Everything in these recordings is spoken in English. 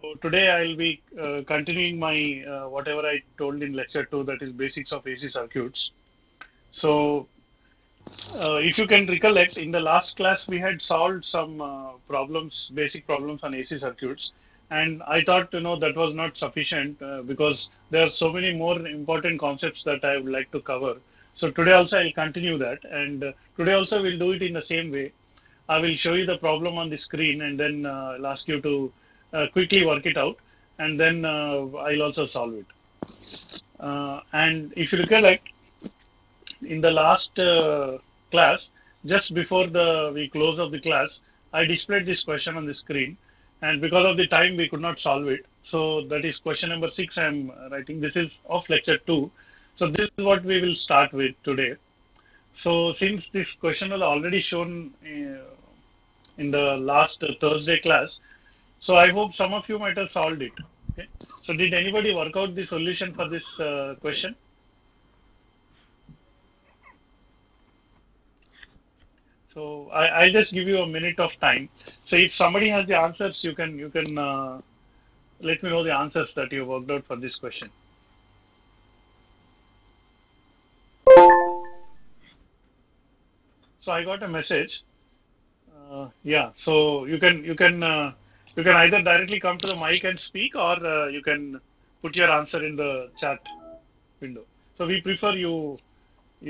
So today I'll be continuing my whatever I told in lecture 2, that is basics of AC circuits. So if you can recollect, in the last class we had solved some problems, basic problems on AC circuits, and I thought that was not sufficient because there are so many more important concepts that I would like to cover. So today also I'll continue that, and today also we'll do it in the same way. I will show you the problem on the screen, and then I'll ask you to quickly work it out, and then I'll also solve it. And if you recollect, in the last class, just before the we close of the class, I displayed this question on the screen, and because of the time, we could not solve it. So that is question number 6. I'm writing. This is of lecture 2. So this is what we will start with today. So since this question was already shown in the last Thursday class, so I hope some of you might have solved it. Okay. So did anybody work out the solution for this question? So I'll just give you a minute of time. So if somebody has the answers, you can let me know the answers that you worked out for this question. So I got a message. Yeah. So you can either directly come to the mic and speak, or you can put your answer in the chat window. So we prefer you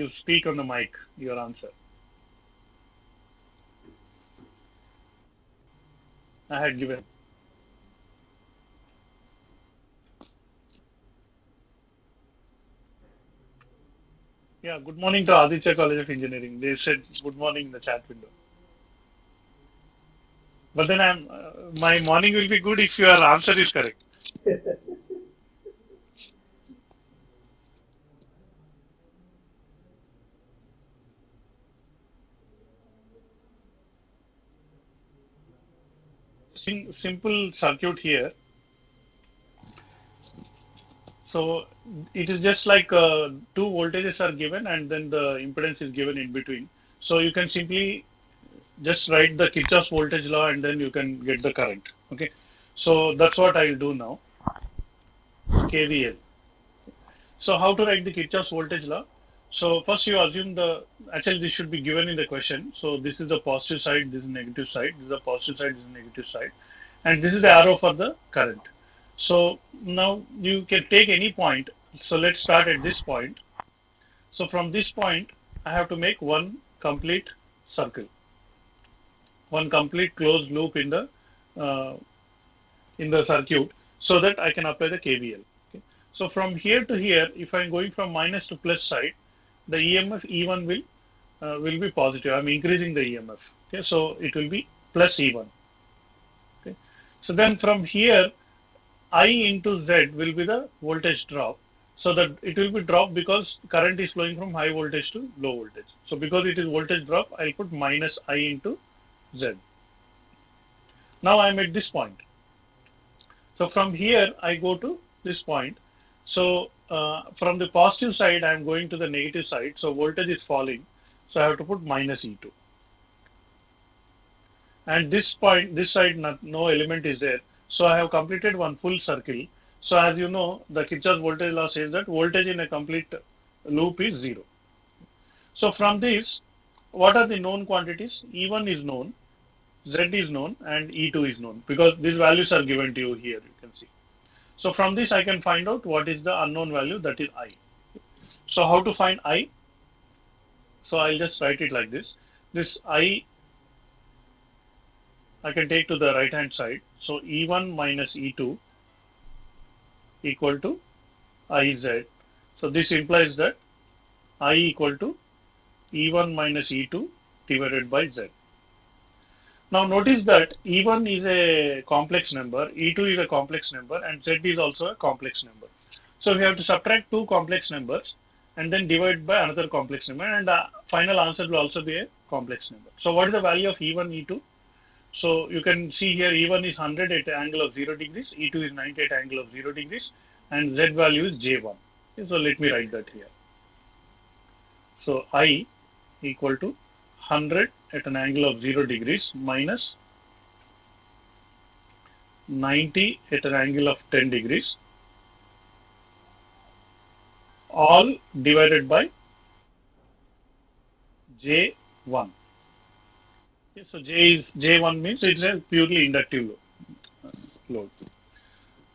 speak on the mic your answer. I had given. Yeah, good morning to Aditya College of Engineering. They said good morning in the chat window. But then my morning will be good if your answer is correct. Simple circuit here. So it is just like two voltages are given and then the impedance is given in between. So you can simply just write the Kirchhoff's voltage law and then you can get the current. Okay. So that's what I will do now. KVL. So how to write the Kirchhoff's voltage law? So first you assume actually this should be given in the question. So this is the positive side, this is negative side, this is the positive side, this is negative side, and this is the arrow for the current. So now you can take any point. So let's start at this point. So from this point, I have to make one complete circle, one complete closed loop uh, in the circuit, so that I can apply the KVL. Okay. So from here to here, if I'm going from minus to plus side, the EMF E1 will be positive. I'm increasing the EMF. Okay, so it will be plus E1. Okay. So then from here, I into Z will be the voltage drop. So that it will be drop because current is flowing from high voltage to low voltage. So because it is voltage drop, I'll put minus I into Z. Now I'm at this point. So from here, I go to this point. So from the positive side, I'm going to the negative side. So voltage is falling. So I have to put minus E2. And this point, this side, no element is there. So I have completed one full circle. So as you know, the Kirchhoff's voltage law says that voltage in a complete loop is zero. So from this, what are the known quantities? E1 is known, Z is known, and E2 is known because these values are given to you here. You can see. So from this, I can find out what is the unknown value, that is I. So how to find I? So I'll just write it like this. This I can take to the right hand side. So E1 minus E2 equal to Iz. So this implies that I equal to E1 minus E2 divided by Z. Now notice that E1 is a complex number, E2 is a complex number, and Z is also a complex number. So we have to subtract two complex numbers and then divide by another complex number, and the final answer will also be a complex number. So what is the value of E1, E2? So you can see here E1 is 100 at an angle of 0 degrees, E2 is 90 at an angle of 0 degrees, and Z value is J1. Okay, so let me write that here. So I equal to 100 at an angle of 0 degrees minus 90 at an angle of 10 degrees, all divided by J1. Okay, so J1 means it's a purely inductive load.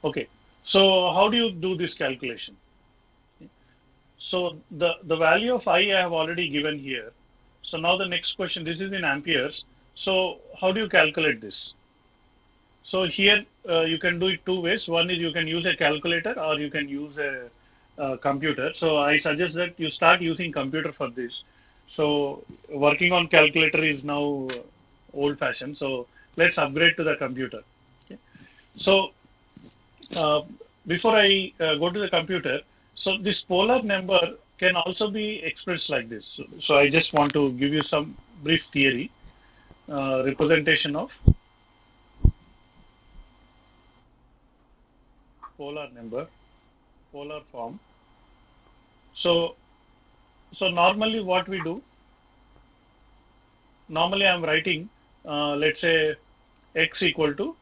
Okay, so how do you do this calculation? So the value of I have already given here. So now the next question, this is in amperes. So how do you calculate this? So here you can do it two ways. One is you can use a calculator or you can use a computer. So I suggest that you start using computer for this. So working on calculator is now old fashioned. So let's upgrade to the computer. Okay. So uh, before I go to the computer, so this polar number can also be expressed like this. So I just want to give you some brief theory representation of polar number, polar form. So so normally what we do, normally I'm writing, let's say x equal to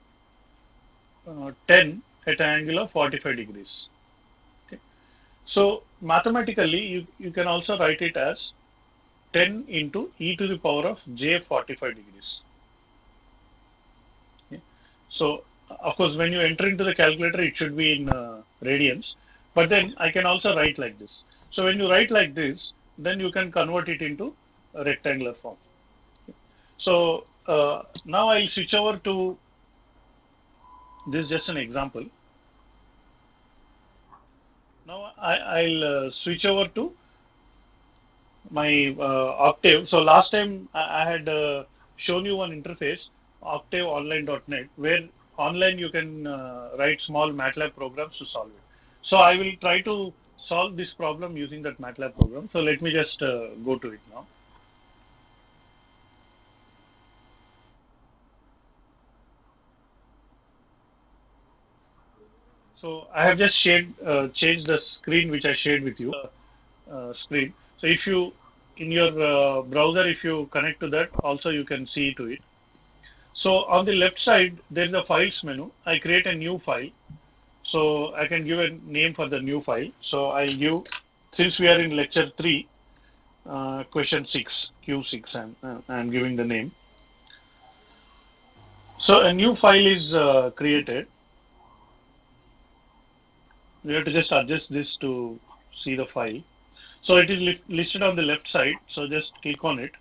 10 at an angle of 45 degrees. Okay. So mathematically, you can also write it as 10 into e to the power of j 45 degrees. Okay. So of course, when you enter into the calculator, it should be in radians. But then I can also write like this. So when you write like this, then you can convert it into a rectangular form. So now I'll switch over to this is just an example. Now I'll switch over to my Octave. So last time I had shown you one interface, octaveonline.net, where online you can write small MATLAB programs to solve it. So I will try to solve this problem using that MATLAB program. So let me just go to it now. So I have just changed the screen which I shared with you. Screen. So if you in your browser, if you connect to that, also you can see to it. So on the left side, there is a files menu. I create a new file. So I can give a name for the new file. So I give, since we are in lecture 3, question 6, Q6, and I'm giving the name. So a new file is created. We have to just adjust this to see the file. So it is listed on the left side. So just click on it.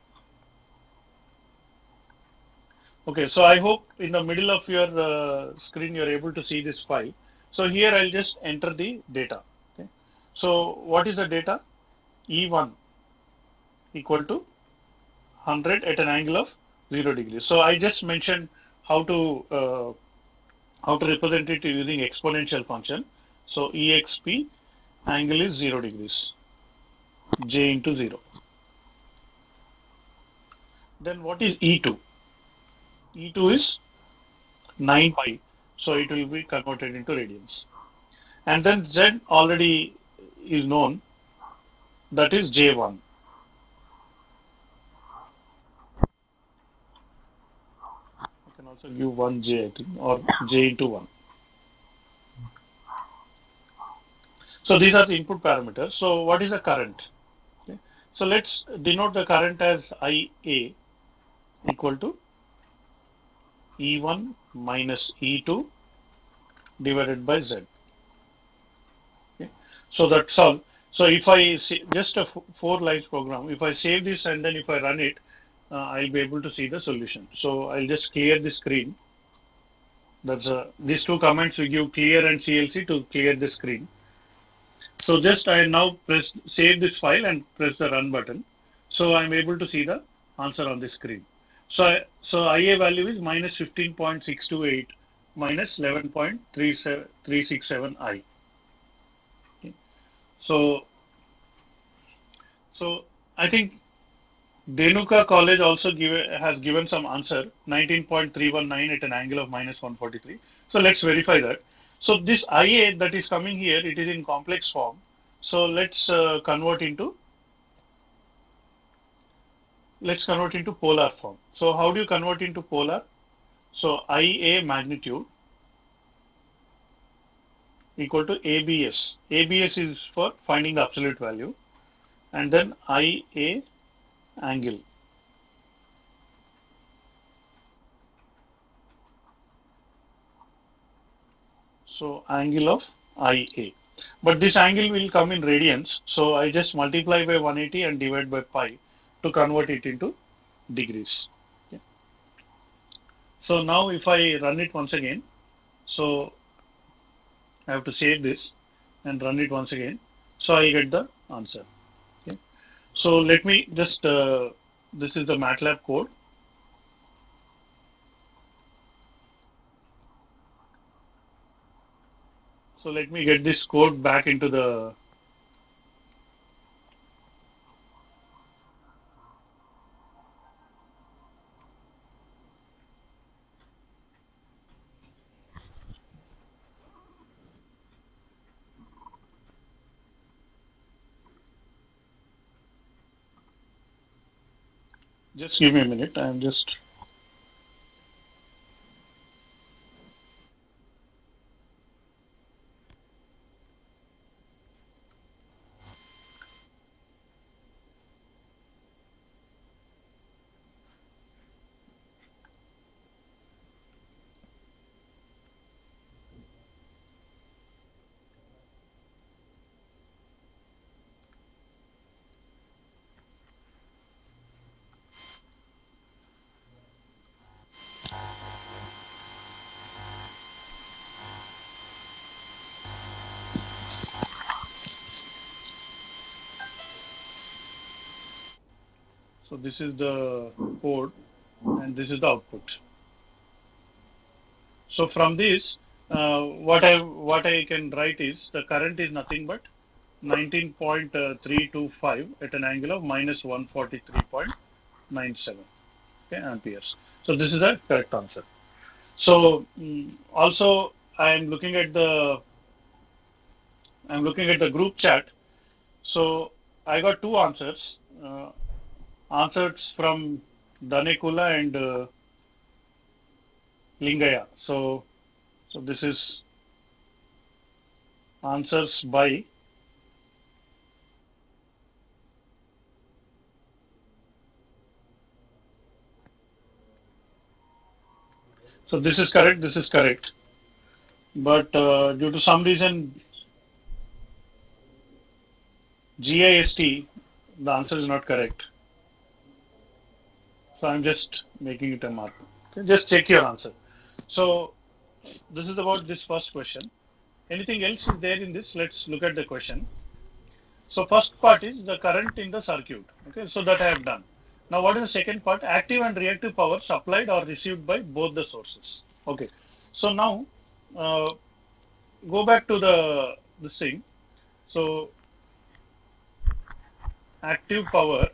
Okay, so I hope in the middle of your screen you're able to see this file. So here I'll just enter the data. Okay. So what is the data? E1 equal to 100 at an angle of 0 degrees. So I just mentioned how to represent it using exponential function. So exp angle is 0 degrees, j into 0. Then what is E2? E2 is 9 pi. So it will be converted into radians. And then Z already is known, that is J1. I can also give 1J, I think, or J into 1. So these are the input parameters. So what is the current? Okay. So let's denote the current as IA equal to E1 minus E2 divided by Z. Okay. So that's all. So if I just a 4 lines program, if I save this and then if I run it, I'll be able to see the solution. So I'll just clear the screen. That's these two commands we give clear and CLC to clear the screen. So just I now save this file and press the run button. So I'm able to see the answer on the screen. So IA value is minus 15.628 minus 11.367 I. Okay. So I think Denuka College also has given some answer 19.319 at an angle of minus 143. So let's verify that. So this IA that is coming here, it is in complex form. So let's convert into polar form. So how do you convert into polar? So IA magnitude equal to ABS. ABS is for finding the absolute value, and then IA angle. So angle of IA. But this angle will come in radians. So I just multiply by 180 and divide by pi to convert it into degrees. Okay. So now if I run it once again, so I have to save this and run it once again. So I get the answer. Okay. So let me just, this is the MATLAB code. So let me get this code back into the, just give me a minute. I'm just, so this is the code and this is the output. So from this, what I can write is the current is nothing but 19.325 at an angle of minus 143.97, okay, amperes. So this is the correct answer. So also I'm looking at the group chat. So I got two answers. Answers from Danekula and Lingaya. So this is answers by, so this is correct, but due to some reason GIST, the answer is not correct. So I'm just making it a mark. Okay, just check your answer. So this is about this first question. Anything else is there in this? Let's look at the question. So first part is the current in the circuit. Okay, so that I have done. Now what is the second part? Active and reactive power supplied or received by both the sources. Okay. So now uh, go back to this thing. So active power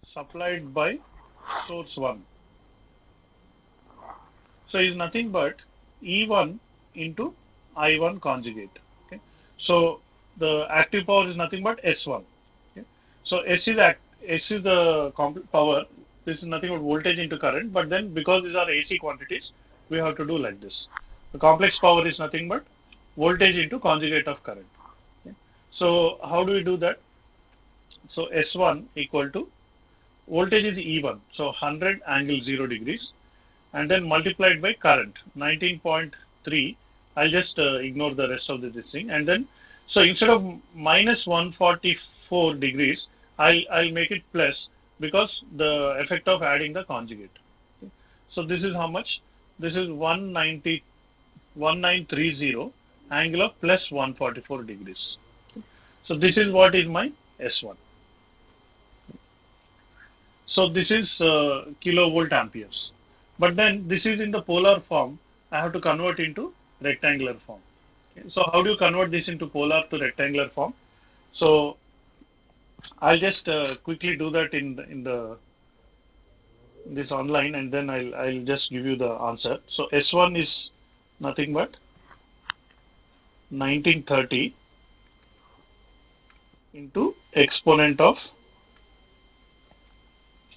supplied by source 1. So is nothing but E1 into I1 conjugate. Okay. So the active power is nothing but S1. Okay. So S is the power. This is nothing but voltage into current. But then because these are AC quantities, we have to do like this. The complex power is nothing but voltage into conjugate of current. Okay. So how do we do that? So S1 equal to voltage is E1. So 100 angle 0 degrees and then multiplied by current 19.3. I'll just ignore the rest of this thing, and then so instead of minus 144 degrees, I'll make it plus because the effect of adding the conjugate. Okay. So this is how much? This is 1930 angle of plus 144 degrees. Okay. So this is what is my S1. So this is kilovolt amperes. But then this is in the polar form. I have to convert into rectangular form. Okay. So how do you convert this into polar to rectangular form? So I'll just quickly do that in this online, and then I'll just give you the answer. So S1 is nothing but 1930 into exponent of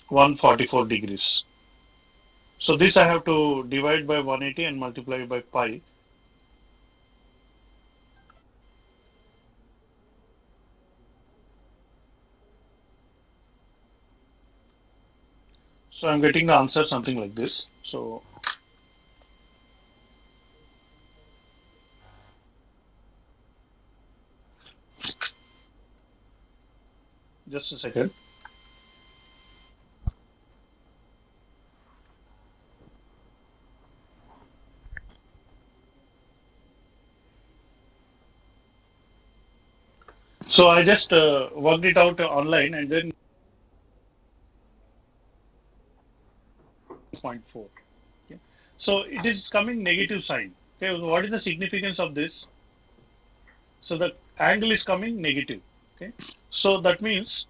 144 degrees. So this I have to divide by 180 and multiply by pi. So I'm getting the answer something like this. So just a second. So I just worked it out online and then 0.4. Okay. So it is coming negative sign. Okay. What is the significance of this? So the angle is coming negative. Okay. So that means,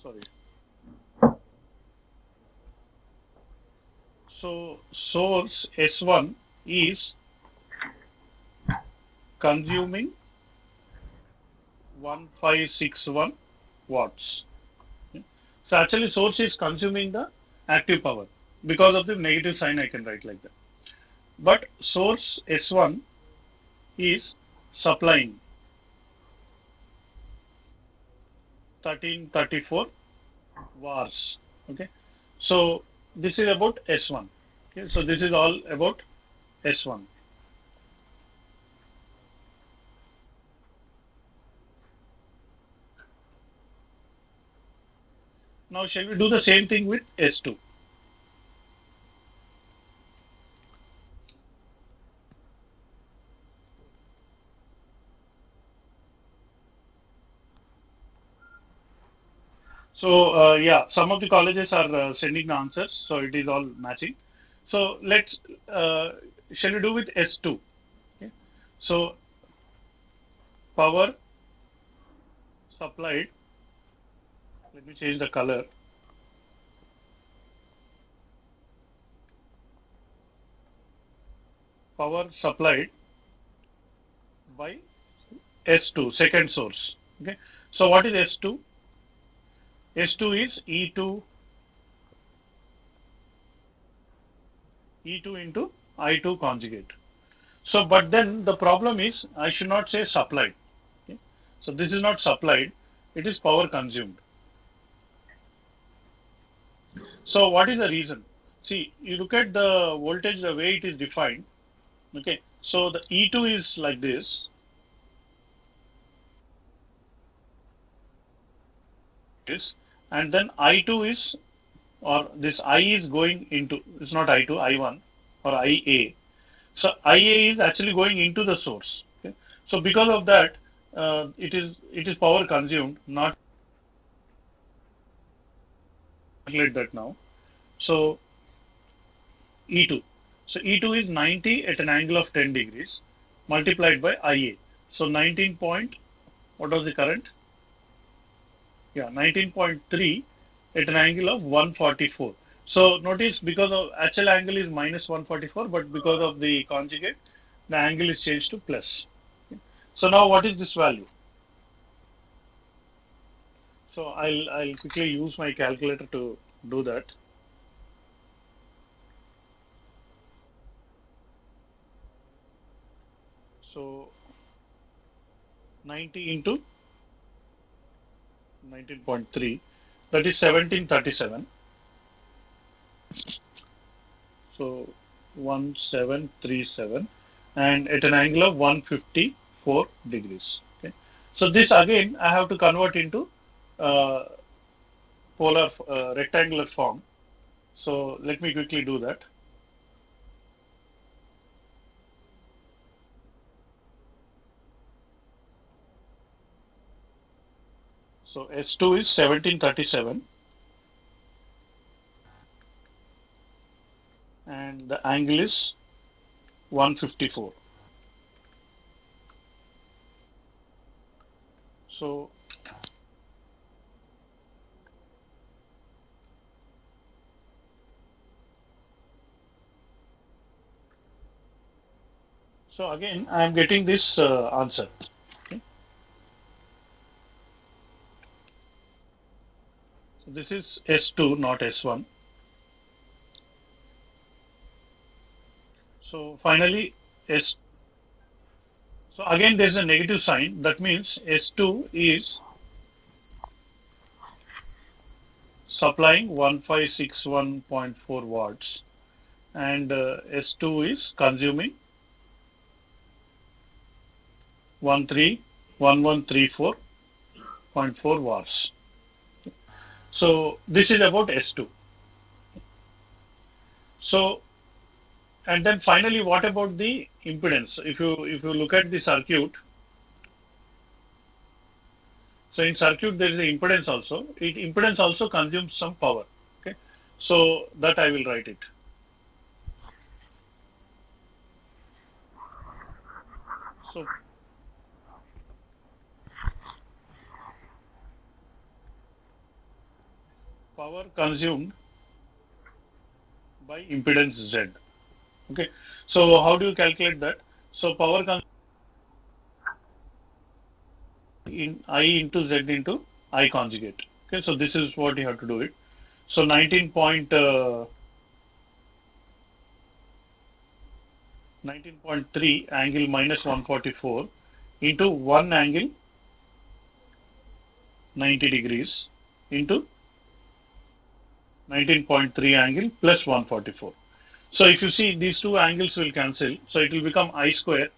sorry. So source S1 is consuming 1561 watts. Okay. So actually source is consuming the active power. Because of the negative sign I can write like that. But source S1 is supplying 1334 wars. Okay. So this is about S1. Okay. So this is all about S1. Now shall we do the same thing with S2? So yeah, some of the colleges are sending the answers, so it is all matching. So let's shall we do with S2? Okay. So power supplied. Let me change the color. Power supplied by S2, second source. Okay. So what is S2? S2 is E2 into I2 conjugate. So, but then the problem is I should not say supplied. Okay. So this is not supplied, it is power consumed. So what is the reason? See, you look at the voltage the way it is defined. Okay. So the E2 is like this, and then I2 is, or this I is going into, it's not I2, I1 or IA. So IA is actually going into the source. Okay. So because of that, it is power consumed, not calculate that now. So E2. So E2 is 90 at an angle of 10 degrees multiplied by IA. So 19 point, what was the current? Yeah, 19.3 at an angle of 144. So notice because of actual angle is minus 144, but because of the conjugate, the angle is changed to plus. Okay. So now what is this value? So I'll quickly use my calculator to do that. So 90 into 19.3, that is 1737. So 1737 and at an angle of 154 degrees. Okay. So this again I have to convert into uh, polar rectangular form. So let me quickly do that. So S2 is 1737 and the angle is 154. So again I am getting this answer. Okay. So this is S2, not S1. So finally, S. So again, there's a negative sign. That means S2 is supplying 1561.4 watts, and S2 is consuming 1134.4 watts. So this is about S2. So, and then finally, what about the impedance? If you look at the circuit, so in circuit there is an impedance also. Impedance also consumes some power. Okay, so that I will write it. So power consumed by impedance Z. Okay, so how do you calculate that? So power in I into Z into I conjugate. Okay, so this is what you have to do it. So 19.3 angle minus 144 into 1 angle 90 degrees into 19.3 angle plus 144. So if you see, these two angles will cancel. So it will become I square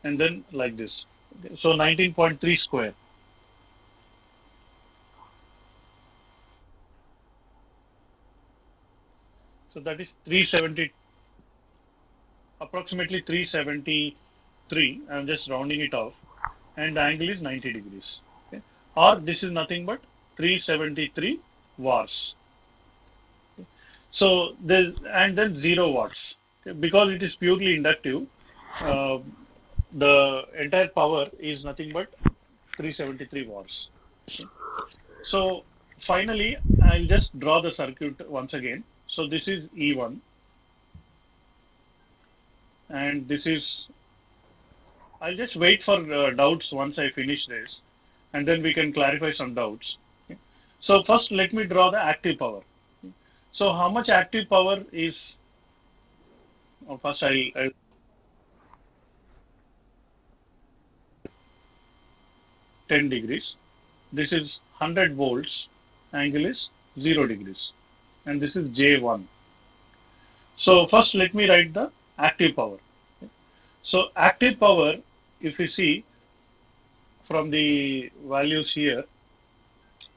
and then like this. Okay, so 19.3 square. So that is 370, approximately 373. I'm just rounding it off. And the angle is 90 degrees. Okay. Or this is nothing but 373 watts. So there's, and then 0 watts. Okay. Because it is purely inductive, uh, the entire power is nothing but 373 watts. Okay. So finally, I'll just draw the circuit once again. So this is E1 and this is, I'll just wait for doubts once I finish this and then we can clarify some doubts. Okay. So first let me draw the active power. So how much active power is, first I'll 10 degrees. This is 100 volts, angle is 0 degrees and this is J1. So first let me write the active power. So active power, if you see from the values here,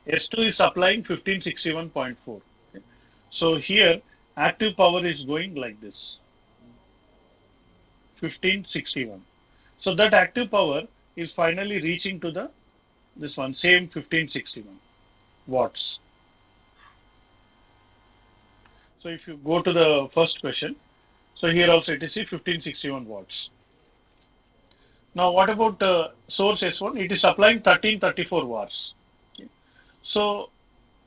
S2 is supplying 1561.4. Okay. So here active power is going like this, 1561. So that active power is finally reaching to the this one same 1561 watts. So if you go to the first question, so here also it is 1561 watts. Now what about source S1? It is supplying 1334 watts. Okay. So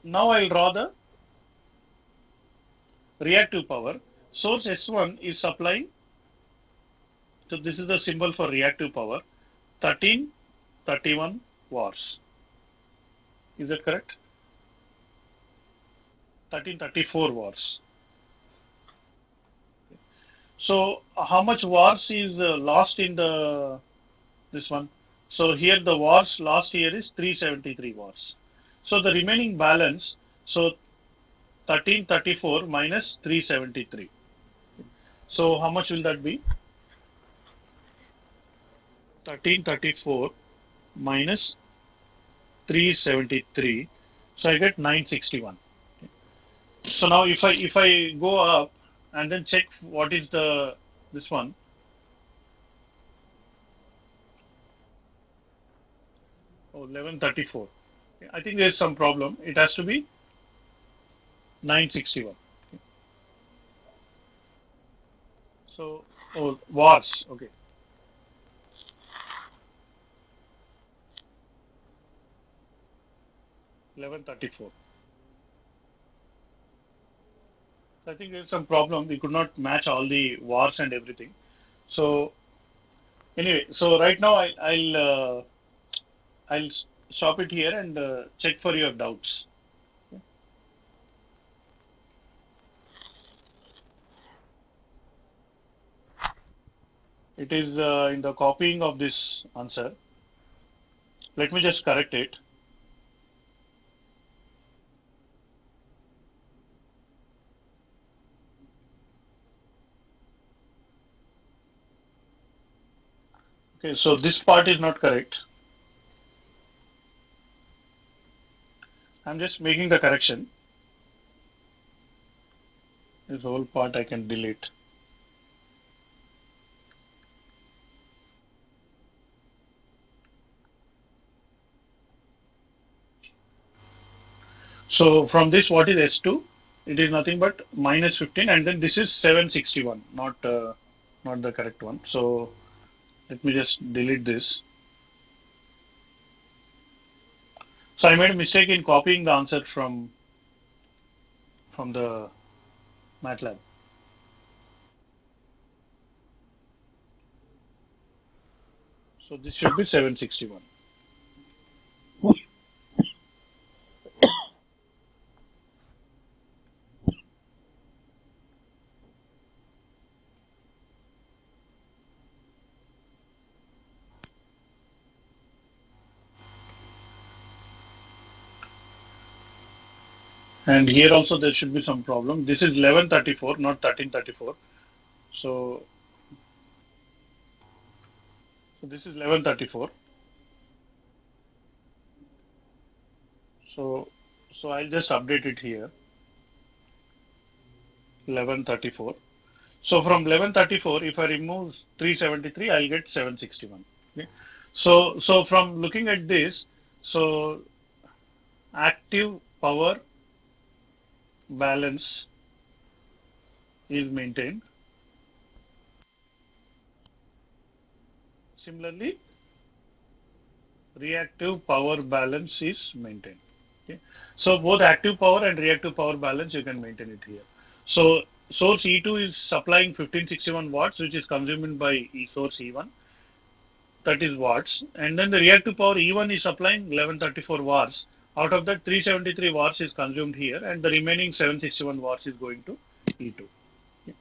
now I'll draw the reactive power. Source S1 is supplying, so this is the symbol for reactive power, 1331 watts. Is that correct? 1334 watts. So how much watts is lost in the this one? So here the watts lost here is 373 watts. So the remaining balance, so 1334 minus 373. So how much will that be? 1334 minus 373. So I get 961. So now if I go up and then check what is the this one. Oh, 1134. I think there's some problem. It has to be 961. So, oh, watts. Okay. 1134. So I think there's some problem. We could not match all the watts and everything. So anyway, so right now I'll stop it here and check for your doubts. It is in the copying of this answer. Let me just correct it. Okay, so this part is not correct. I'm just making the correction. This whole part I can delete. So from this, what is S2? It is nothing but minus 15, and then this is 761, not the correct one. So let me just delete this. So I made a mistake in copying the answer from the MATLAB. So this should be 761. And here also there should be some problem. This is 1134, not 1334. So, so this is 1134. So, so I'll just update it here. 1134. So from 1134, if I remove 373, I'll get 761. Okay. So from looking at this, so active power balance is maintained. Similarly, reactive power balance is maintained. Okay. So both active power and reactive power balance, you can maintain it here. So source E2 is supplying 1561 watts, which is consumed by source E1, that is watts. And then the reactive power E1 is supplying 1134 watts. Out of that, 373 watts is consumed here, and the remaining 761 watts is going to E2. Okay.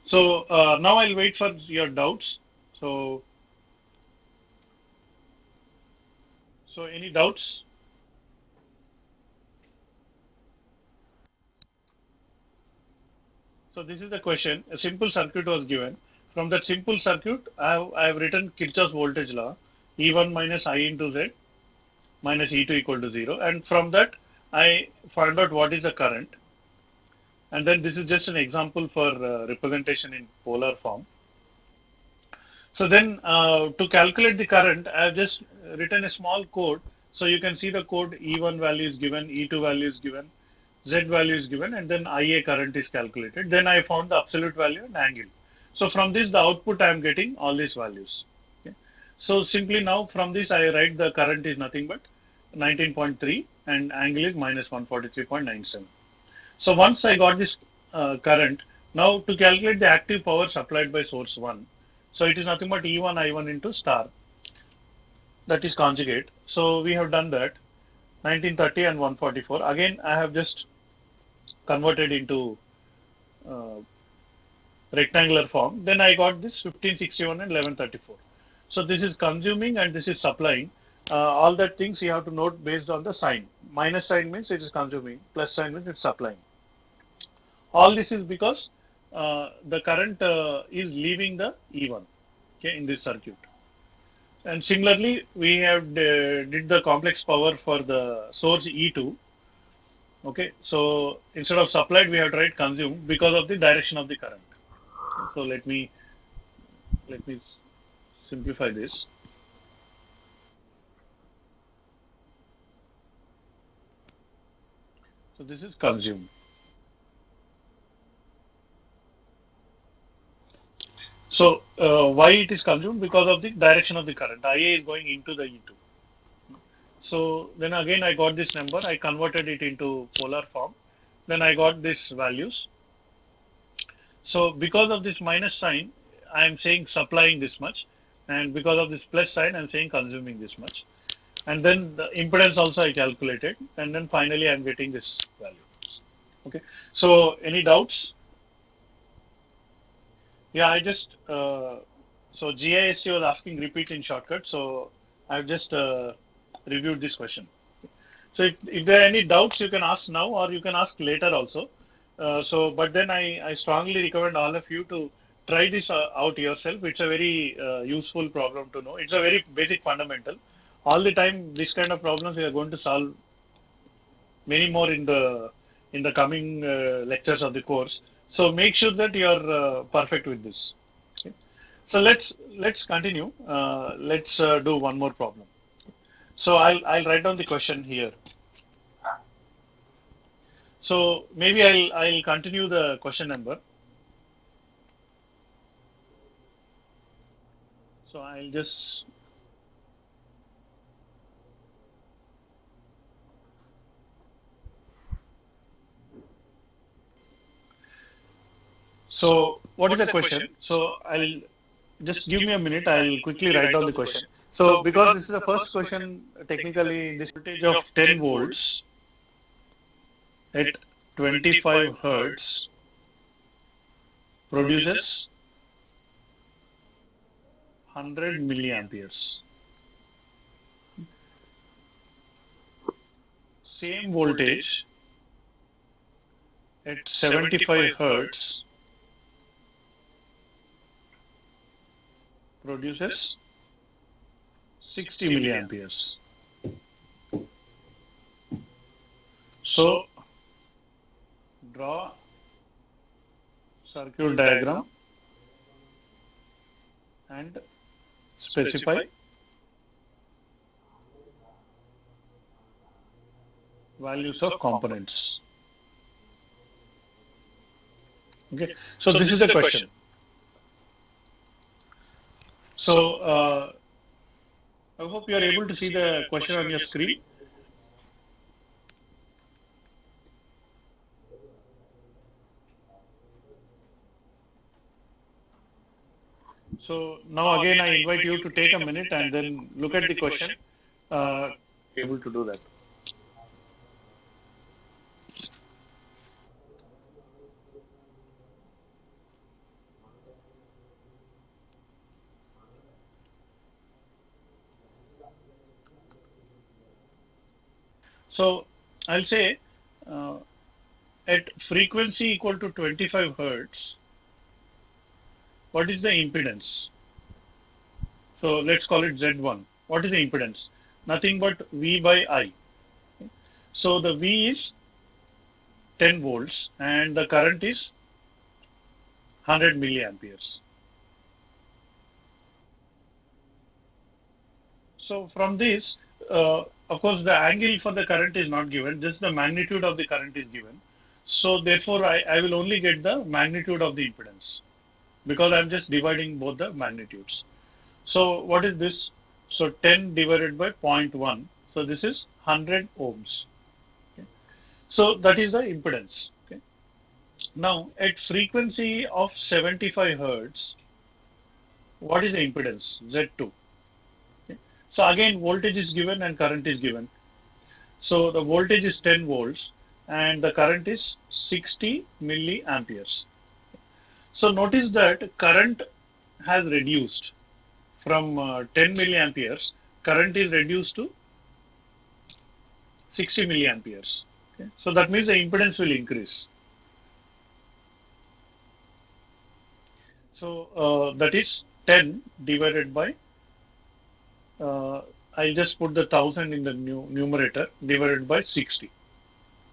So now I'll wait for your doubts. So any doubts? So this is the question. A simple circuit was given. From that simple circuit, I have written Kirchhoff's voltage law, E1 minus I into Z minus E2 equal to 0. And from that, I find out what is the current. And then this is just an example for representation in polar form. So then to calculate the current, I have just written a small code. So you can see the code E1 value is given, E2 value is given, Z value is given, and then IA current is calculated. Then I found the absolute value and angle. So from this, the output I am getting all these values. Okay. So simply now from this, I write the current is nothing but 19.3 and angle is minus 143.97. So once I got this current, now to calculate the active power supplied by source 1, so it is nothing but E1 I1 into star, that is conjugate. So we have done that 1930 and 144. Again, I have just converted into uh, rectangular form. Then I got this 1561 and 1134. So this is consuming and this is supplying. All that things you have to note based on the sign. Minus sign means it is consuming, plus sign means it's supplying. All this is because the current is leaving the E1, okay, in this circuit. And similarly, we have did the complex power for the source E2. Okay, so instead of supplied, we have to write consumed because of the direction of the current. Okay, so let me simplify this. So this is consumed. So why it is consumed? Because of the direction of the current. IA is going into the E2. So then again I got this number. I converted it into polar form. Then I got these values. So because of this minus sign, I am saying supplying this much, and because of this plus sign, I am saying consuming this much. And then the impedance also I calculated, and then finally I am getting this value. Okay. So any doubts? Yeah, I just So GIST was asking repeat in shortcut. So I've just reviewed this question. So if there are any doubts, you can ask now or you can ask later also. But then I strongly recommend all of you to try this out yourself. It's a very useful problem to know. It's a very basic fundamental. All the time, this kind of problems we are going to solve many more in the coming lectures of the course. So make sure that you are perfect with this. Okay. So let's continue. Let's do one more problem. So I'll write down the question here. So maybe I'll continue the question number. So I'll just so what is the question? So I'll just give me a minute. I'll quickly write down the question. So because this is the first question, technically this voltage of 10 volts at 25 hertz produces 100 milliamperes. Same voltage at 75 hertz produces 60 milliamperes. So draw circuit diagram and specify values of components. Okay, so this is the question. So I hope you are able to see the question on your screen. So now again, I invite you to take a minute and then look at the question. Able to do that. So I'll say at frequency equal to 25 hertz, what is the impedance? So let's call it Z1. What is the impedance? Nothing but V by I. So the V is 10 volts and the current is 100 milliamperes. So from this, of course, the angle for the current is not given, just the magnitude of the current is given. So therefore, I will only get the magnitude of the impedance because I'm just dividing both the magnitudes. So what is this? So 10 divided by 0.1. So this is 100 ohms. Okay. So that is the impedance. Okay. Now at frequency of 75 hertz, what is the impedance? Z2. Okay. So again, voltage is given and current is given. So the voltage is 10 volts and the current is 60 milliamperes. So notice that current has reduced from 10 milliamperes, current is reduced to 60 milliamperes. Okay. So that means the impedance will increase. So that is 10 divided by, I just put the 1000 in the numerator, divided by 60.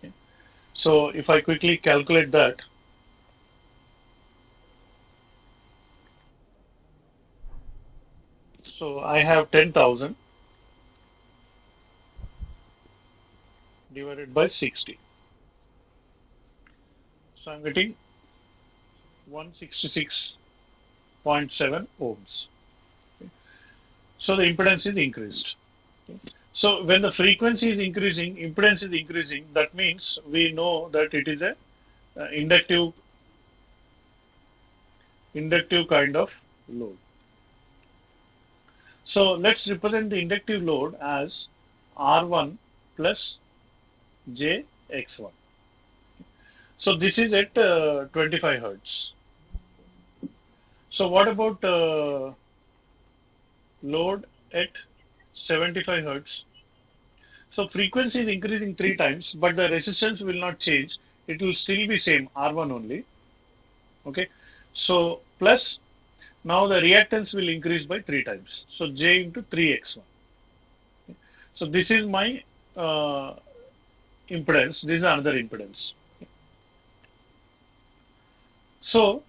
Okay. So if I quickly calculate that, so I have 10,000 divided by 60. So I'm getting 166.7 ohms. Okay. So the impedance is increased. Okay. So when the frequency is increasing, impedance is increasing, that means we know that it is a inductive kind of load. So let's represent the inductive load as R1 plus JX1. So this is at 25 hertz. So what about load at 75 hertz. So frequency is increasing 3 times, but the resistance will not change. It will still be same R1 only. Okay. So plus now the reactance will increase by 3 times. So J into 3x1. So this is my impedance. This is another impedance. So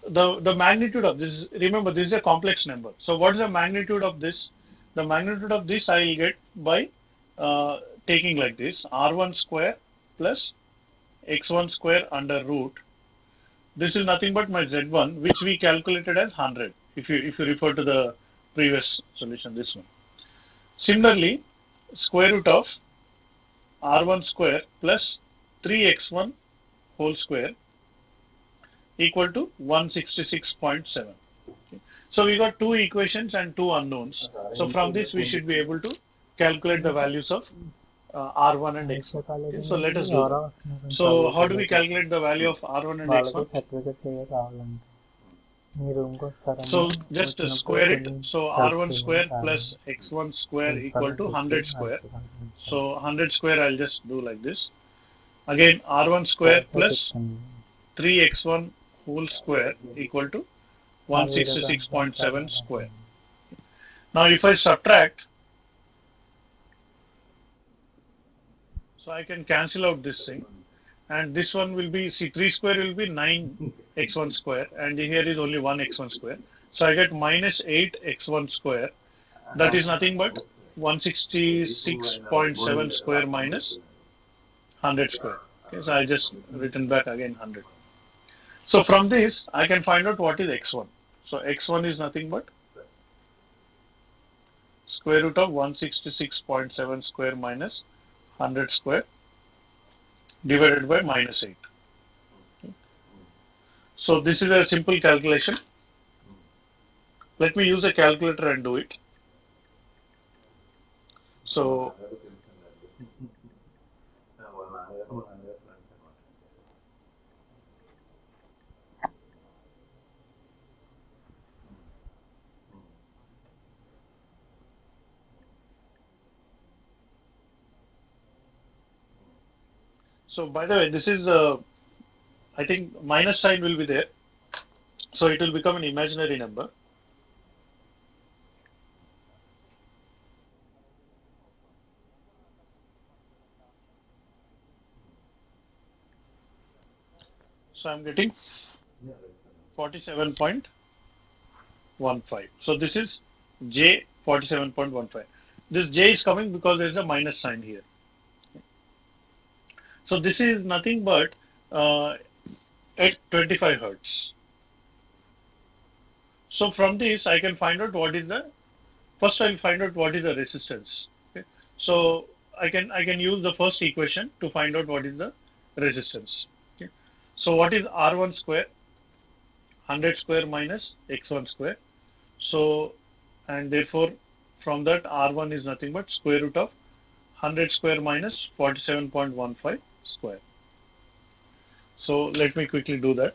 the magnitude of this, remember this is a complex number. So what is the magnitude of this? The magnitude of this I will get by taking like this R1 square plus x1 square under root. This is nothing but my z1, which we calculated as 100. If you refer to the previous solution, this one. Similarly, square root of r1 square plus 3x1 whole square equal to 166.7. Okay. So we got two equations and two unknowns. So from this we should be able to calculate the values of r1 and x1. Okay. So let us do that. So how do we calculate the value of r1 and x1? So just square it. So r1 square plus x1 square equal to 100 square. So 100 square I'll just do like this. Again r1 square plus 3x1 whole square equal to 166.7 square. Now if I subtract, so I can cancel out this thing, and this one will be, see, 3 square will be 9x1 square, and here is only 1x1 square. So I get minus 8x1 square. That is nothing but 166.7 square minus 100 square. Okay, so I just written back again 100. So from this, I can find out what is x1. So x1 is nothing but square root of 166.7 square minus 100 square divided by minus 8. So this is a simple calculation. Let me use a calculator and do it. So by the way, this is I think minus sign will be there. So it will become an imaginary number. So I'm getting 47.15. So this is J 47.15. This J is coming because there is a minus sign here. So this is nothing but at 25 hertz. So from this I can find out what is the, first I will find out what is the resistance. Okay. So I can use the first equation to find out what is the resistance. Okay. So what is R1 square? 100 square minus x1 square. So, and therefore from that R1 is nothing but square root of 100 square minus 47.15 square. So let me quickly do that.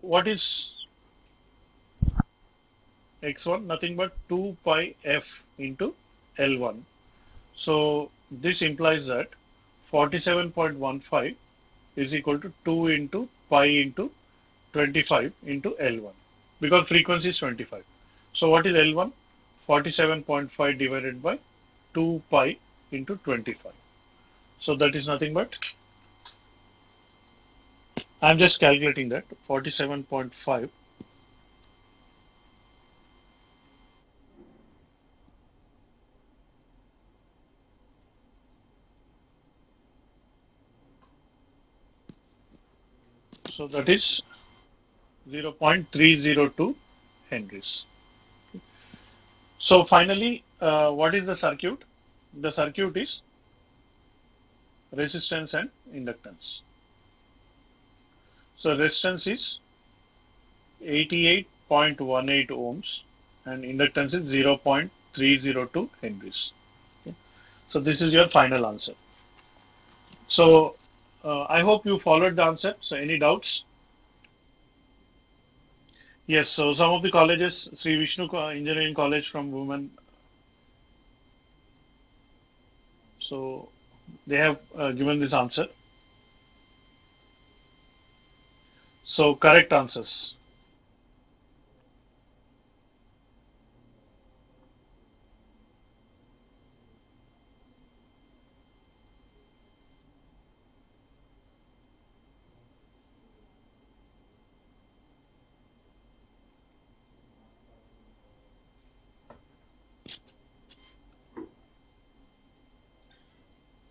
What is x1? Nothing but 2 pi f into L1. So this implies that 47.15 is equal to 2 into pi into 25 into L1, because frequency is 25. So what is L1? 47.5 divided by 2 pi into 25. So that is nothing but, I'm just calculating that, 47.5 . So that is 0.302 henries. So finally, what is the circuit? The circuit is resistance and inductance. So resistance is 88.18 ohms and inductance is 0.302 Henries. Okay. So this is your final answer. So I hope you followed the answer. So any doubts? Yes. So some of the colleges, Sri Vishnu Engineering College from Women, so they have given this answer. So correct answers.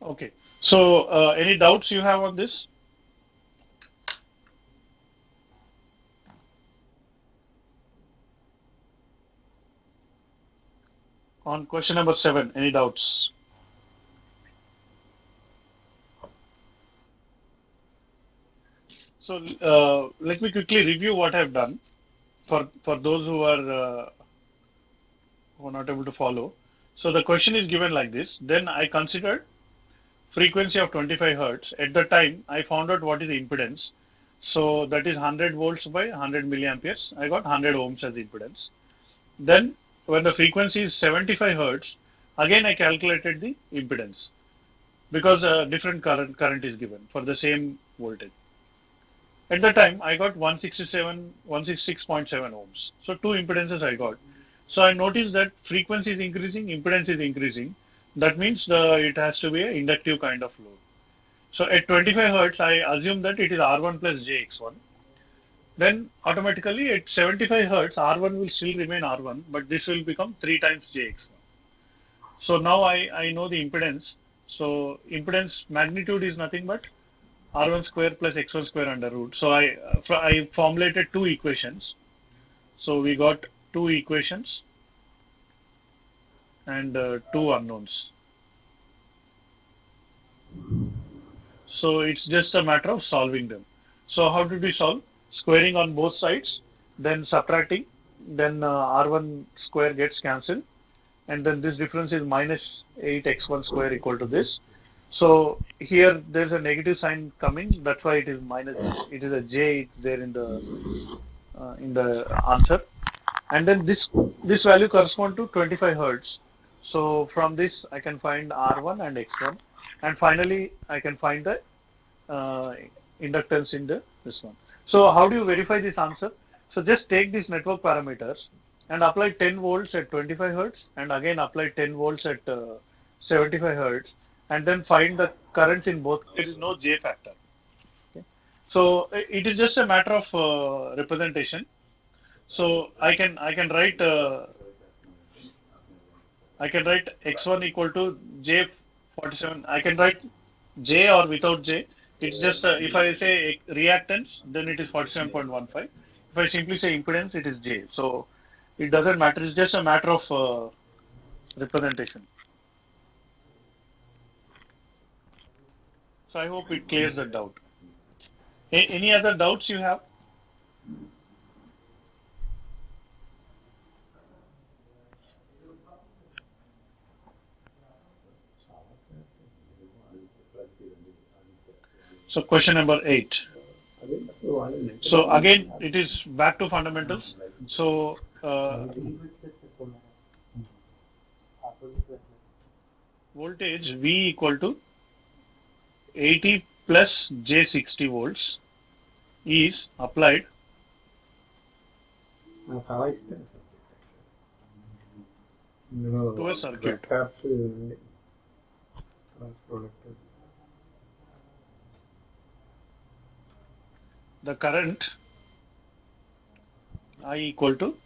Okay. So any doubts you have on this? On question number 7, any doubts? So let me quickly review what I've done for those who are not able to follow. So the question is given like this. Then I considered frequency of 25 hertz. At the time, I found out what is the impedance. So that is 100 volts by 100 milliamperes. I got 100 ohms as the impedance. Then when the frequency is 75 hertz, again I calculated the impedance because a different current is given for the same voltage. At the time, I got 166.7 ohms. So two impedances I got. So I noticed that frequency is increasing, impedance is increasing. That means it has to be an inductive kind of load. So at 25 hertz, I assume that it is R1 plus JX1. Then automatically at 75 hertz, R1 will still remain R1, but this will become 3 times JX1. So now I know the impedance. So impedance magnitude is nothing but R1 square plus X1 square under root. So I formulated two equations. So we got two equations and two unknowns. So it's just a matter of solving them. So how did we solve? Squaring on both sides, then subtracting, then R1 square gets cancelled, and then this difference is minus 8x1 square equal to this. So here there's a negative sign coming. That's why it is minus. It is a j there in the answer. And then this value corresponds to 25 hertz. So from this I can find R1 and X1, and finally I can find the uh, inductance in this one. So how do you verify this answer? So just take these network parameters and apply 10 volts at 25 hertz, and again apply 10 volts at 75 hertz, and then find the currents in both. There is no J factor. Okay. So it is just a matter of representation. So I can write x1 equal to j47. I can write j or without j. It's just if I say reactance, then it is 47.15. If I simply say impedance, it is j. So it doesn't matter. It's just a matter of representation. So I hope it clears the doubt. Any other doubts you have? So question number 8. So again, it is back to fundamentals. So voltage V equal to 80 plus J60 volts is applied to a circuit. The current I equal to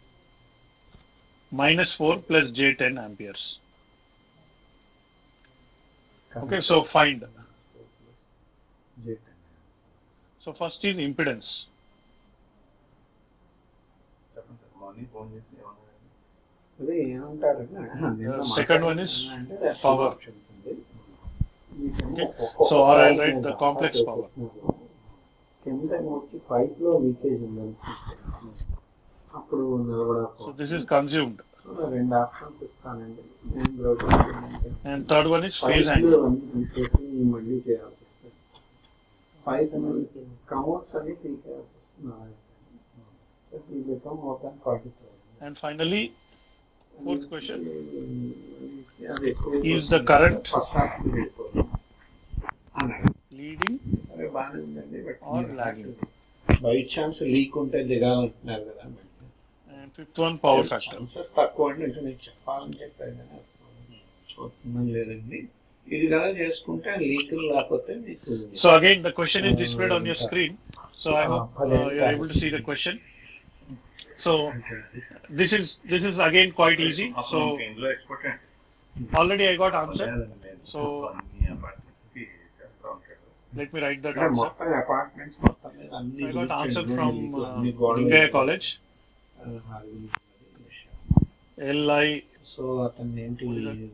minus 4 plus J10 amperes. Okay, so find. So first is impedance. Second one is power. Okay, so or I'll write the complex power. అప్పుడు నిలబడకపో So this is consumed. రెండు options ఇస్తానండి And third one is phase five angle. తీసేసి మళ్ళీ చేయాల్సి వస్తుంది five అనేది కమౌట్స్ అని తీసేయాల్సి వస్తుంది become more than 45. And finally, fourth question is the current leading సరే బాగానే ఉందండి but or lagging. By chance leak ఉంటే దిగాలంటున్నారు కదా And fifth one, power factor. Chances తక్కువ అండి ఇంకా నేను చెప్పాలని చెప్పాను చూస్తున్నాం లేదండి ఇది కదా చేసుకుంటే లీక్ లేకపోతే మీకు So again, the question is displayed on your screen. So I hope you're able to see the question. So this is again quite easy. So already I got answer. So let me write that answer. మొత్తం apartments మొత్తం మీద అన్ని I got answer from Ingaya College. LI. So అతను ఏంటి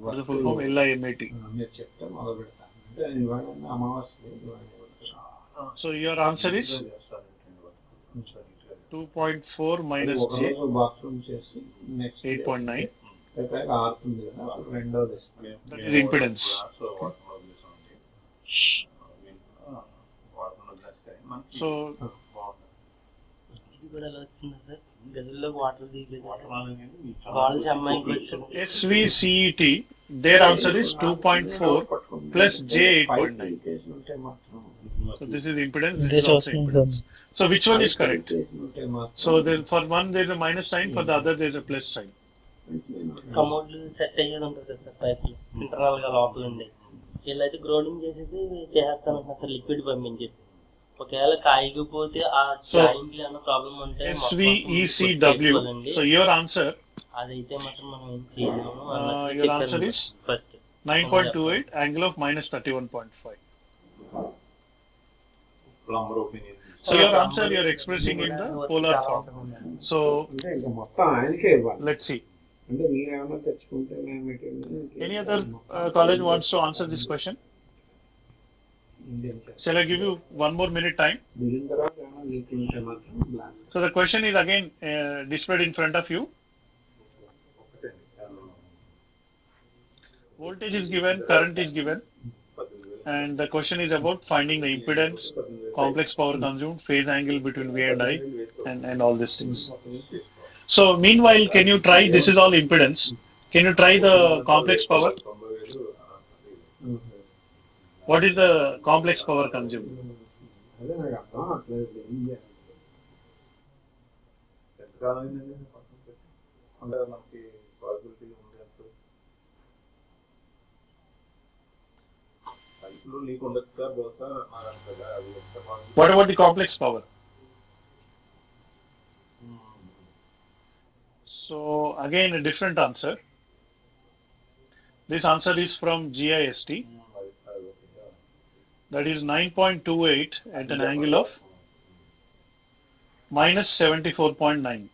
What is the full form? LIMAT. మీరు చెప్తే మొదలు పెడతాను అంటే ఇవాళ అమావాస్య So your answer is 2.4 minus J, bathroom చేసి నెక్స్ట్ 8.9. ఆరుతుంది కదా వాళ్ళు రెండోది ఇస్తారు That is impedance. So SVCET, their answer is 2.4 plus J 8.9. So this is impedance. This is also impedance. So which one is correct? So then for one there is a minus sign, for the other there is a plus sign. కమౌంట్ set అయ్యేది ఉంటుంది కదా sir pipe internal గా లోపల ఉండి వీళ్ళైతే grounding చేసేసి చేసేస్తాను sir liquid పంపించేసి ఒకవేళ కాయకపోతే ఆ జాయింట్ అన్న ప్రాబ్లం ఉంటే SVECW. So your answer, అదైతే మాత్రం మనం ఏం చేయలేము. your answer is first 9.28 angle of minus 31.5. So your answer you are expressing in the polar form. So మొత్తం ఆయనకే ఇవ్వాలి let's see. అంటే మీరేమన్నా తెచ్చుకుంటే Any other college wants to answer this question? Shall I give you one more minute time? So the question is again displayed in front of you. Voltage is given, current is given, and the question is about finding the impedance, complex power consumed, phase angle between V and I, and all these things. So meanwhile, can you try, this is all impedance, can you try the complex power? What is the complex power consumed? What about the complex power? So again a different answer. This answer is from GIST. That is 9.28 at an angle of minus 74.9.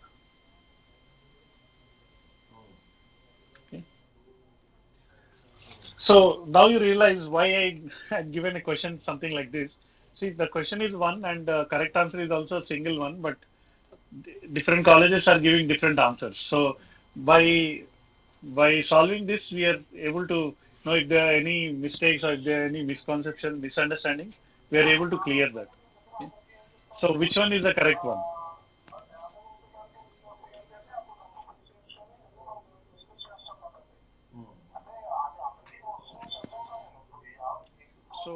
Okay. So now you realize why I had given a question something like this. See, the question is one and correct answer is also a single one, but different colleges are giving different answers. So by solving this, we are able to know if there are any mistakes or if there are any misconceptions, misunderstandings. We are able to clear that. Okay. So which one is the correct one? So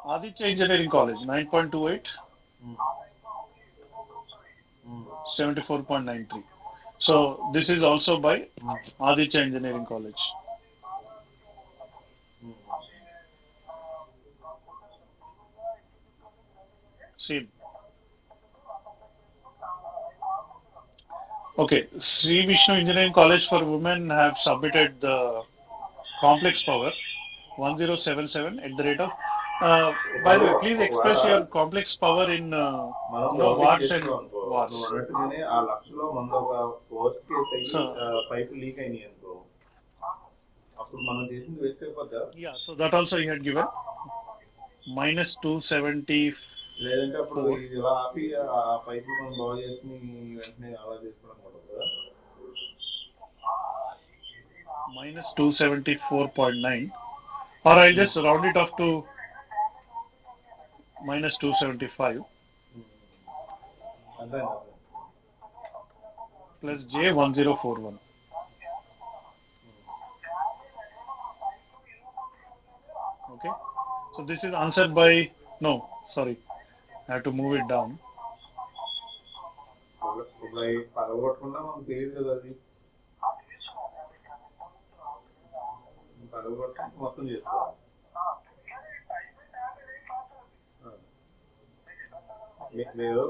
Aditya Engineering College, 9.28. 74.93. So this is also by Aditya Engineering College. Same. Okay, Sri Vishnu Engineering College for Women have submitted the complex power 1077 at the rate of. By the way, please express your complex power in watts and watts. Yeah, so that also he had given. minus 274. లేదంటే అప్పుడు ఇది ఇలా ఆపి ఆ pipe మనం బాగు చేసుకుని వెంటనే అలా చేసుకోవడం కదా. Minus 274.9, or I'll just round it off to minus 275 అదే plus J1041. Okay, so this is answered by, no, sorry, I have to move it down. పగలగొట్టకుండా మనకు తెలియదు కదా, అది పగలగొట్ట మొత్తం చేసుకోవాలి. లేదు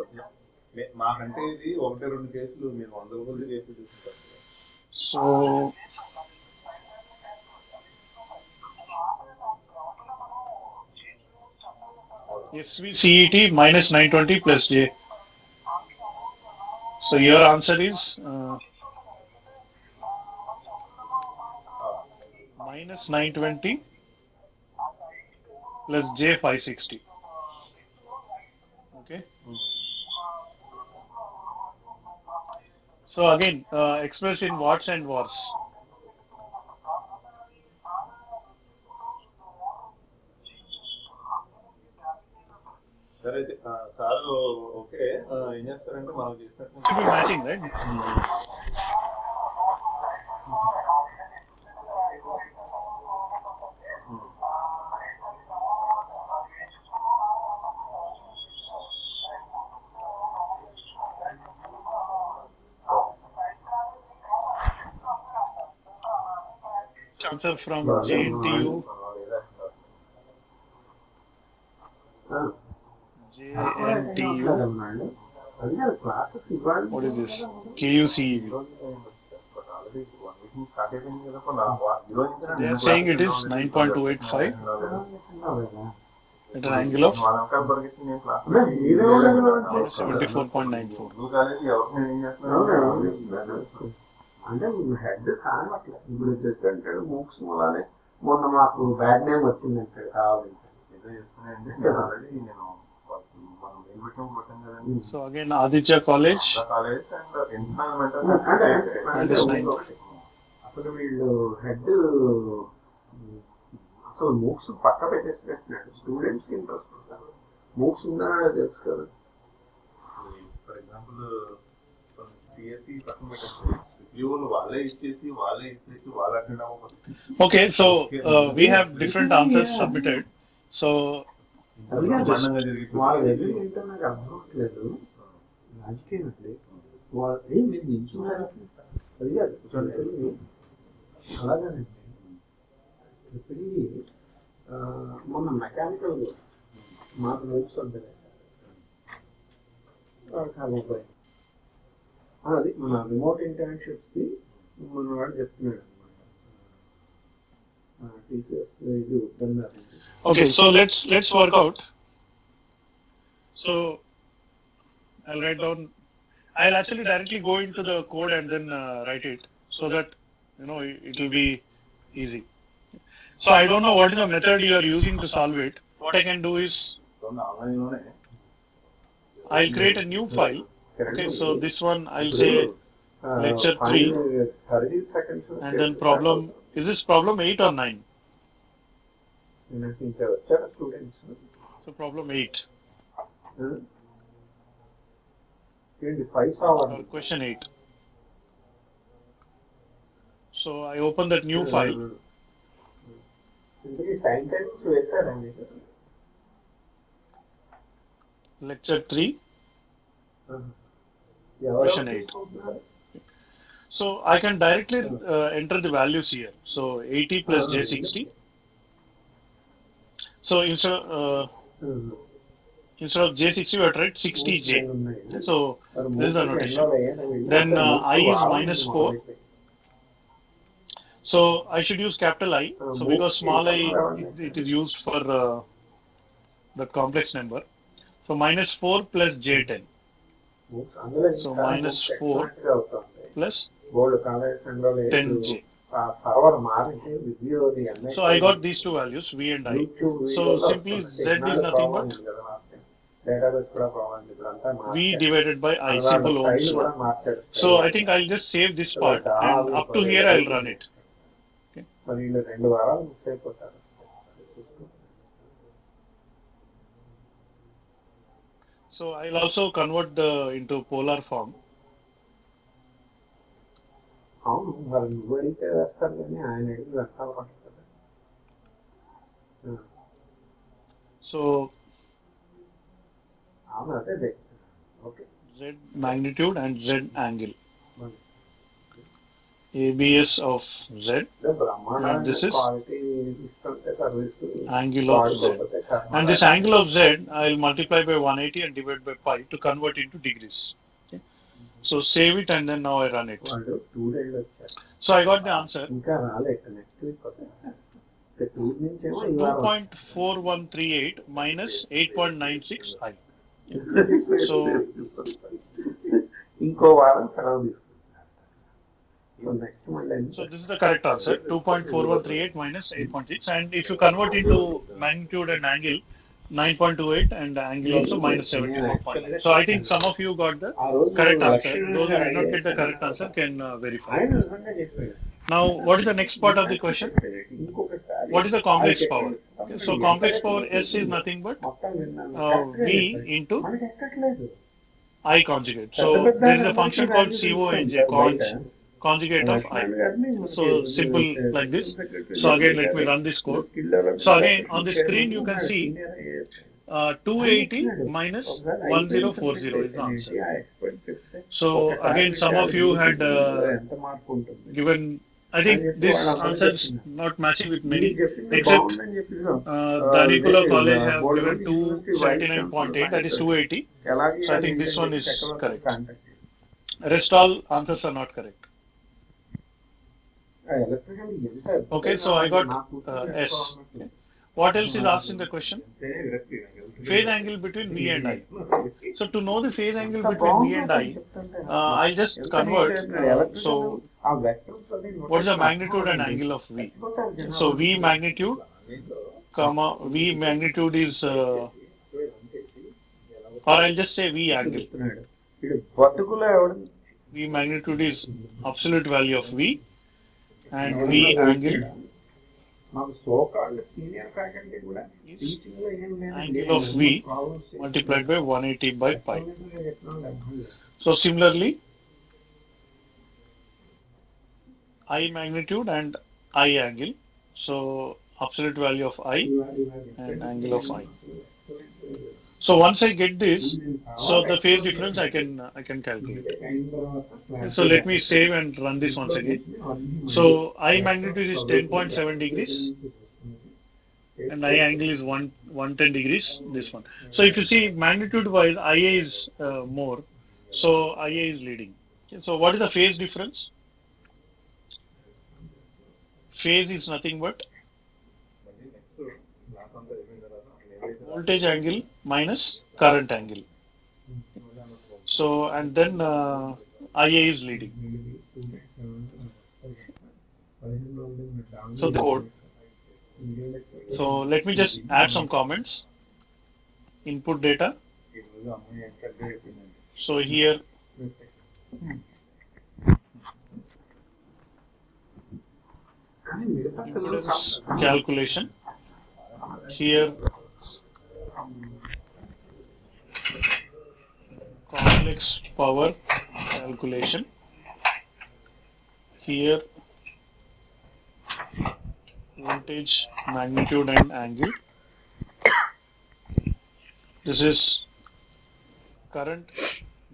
మాకంటే ఇది 1-2 కేసులు, మీరు 100 కొద్ది కేసులు చూసుకుంటారు. So SVCET minus 920 plus J. So your answer is minus 920 plus J 560. Okay. So again, express in watts and wars. సరే అయితే సార్ ఓకే ఏం చేస్తారంటే మనం చేసినట్టు Should be matching, right? Answer from JNTU. JNTU. What is this? KUCEV. They are saying it is 9.285 at an angle of 74.94. అంటే head కానట్లే ఇప్పుడు చెప్తాడు MOOCs మూలానే మొన్న మాకు బ్యాడ్ నేమ్ వచ్చిందంటే కావాలంటే. So again, Aditya College. అసలు వీళ్ళు హెడ్ అసలు మూక్స్ పక్క పెట్టేసి పెట్టినాడు. స్టూడెంట్స్ కి ఇంట్రెస్ట్ ఉంటారు. మూక్స్ ఉందా తెలుసు కదా. ఫర్ ఎగ్జాంపుల్ సిఎస్సి పక్కన పెట్టేసి వాళ్ళే ఇచ్చేసి వాళ్ళే అటెండ్ అవ్వకపోతే. Okay, so we have different answers submitted. So వాళ్ళ దగ్గర ఏంటో నాకు అర్థం అవ్వట్లేదు. రాజకీయం అంటే వాళ్ళు మీరు నిల్చున్నారు అది కాదు అలాగేనండి. ఇప్పుడు మొన్న మెకానికల్ మాకు మూక్స్ ఉంటుంది కాకపోయి అది మన రిమోట్ ఇంటర్న్షిప్స్కి మన వాడు చెప్తున్నాడు అనమాట. టీసీఎస్ ఇది వద్దన్నారు. okay, so let's work out. So I'll write down. I'll actually directly go into the code and then write it so that it will be easy. So I don't know what is the method you are using to solve it. What I can do is I'll create a new file. Okay, so this one I'll say lecture 3 and then problem. Is this problem 8 or 9? So problem 8. Or question 8. So I open that new file. Lecture 3. Question 8. So I can directly enter the values here. So 80 plus J60. So instead of J60, we have to write 60J. So this is the notation. Then I is minus 4. So I should use capital I. So because small I, it is used for the complex number. So minus 4 plus J10. So minus 4 plus 10J. Server మారింది విద్యు So I got these two values, V and I. So simply Z is nothing but database కూడా problem ఇప్పుడు అంతా V divided by I, simple Ohm's law. So I think I'll just save this part and up to here I'll run it. Okay. మరి వీళ్ళు 2 వారాలు miss అయిపోతారు. So I'll also convert into polar form. అవును మరి నువ్వు అడిగితే వేస్తారు కానీ ఆయన అడిగి వేస్తారు కదా. So అవును అదే okay. Z magnitude and Z angle. ABS of Z and this is angle of Z. And this angle of Z I'll multiply by 180 and divide by pi to convert into degrees. Okay. So save it and then now I run it. So I got the answer. So 2.4138 minus 8.96 I. So ఇంకో వారం సెలవు తీసుకుంటాం. So this is the correct answer, 2.4138 minus 8.6, and if you convert into magnitude and angle, 9.28 and angle also minus 74.9. So I think some of you got the correct answer. Those who did not get the correct answer can verify. Now what is the next part of the question? What is the complex power? Okay, so complex power S is nothing but V into I conjugate. So there is a function called CONJ, conjugate of I. So simple like this. So again let me run this code. So again on the screen you can see 280 minus 1040 is the answer. So again some of you had given, I think this answer is not matching with many, except Darikula College have given 279.8, that is 280. So I think this one is correct. Rest all answers are not correct. Okay, so I got S. Okay. What else is asked in the question? Phase angle between V and I. So to know the phase angle between V and I, I'll just convert. So what is the magnitude and angle of V? So V magnitude, comma V magnitude is, or I'll just say V angle. V magnitude is absolute value of V, and V angle is angle of V multiplied by 180 by pi. So similarly, I magnitude and I angle. So absolute value of I and angle of I. So once I get this, so the phase difference I can calculate. So let me save and run this once again. So I magnitude is 10.7 degrees and I angle is 110 degrees, this one. So if you see magnitude wise, IA is more, so IA is leading. Okay, so what is the phase difference? Phase is nothing but voltage angle minus current angle. So and then IA is leading. So the code. So let me just add some comments. Input data. So here impedance calculation. Here complex power calculation. Here voltage, magnitude and angle. This is current,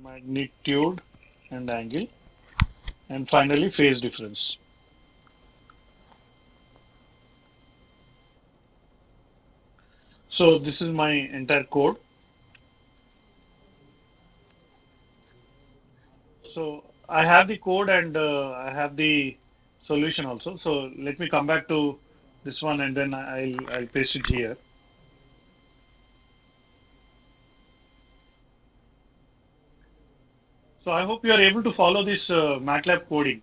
magnitude and angle, and finally phase difference. So this is my entire code. So I have the code and I have the solution also. So let me come back to this one and then I'll paste it here. So I hope you are able to follow this MATLAB coding.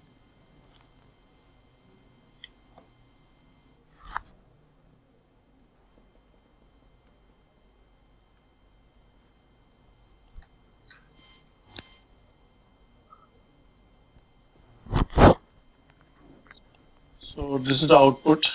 So this is the output.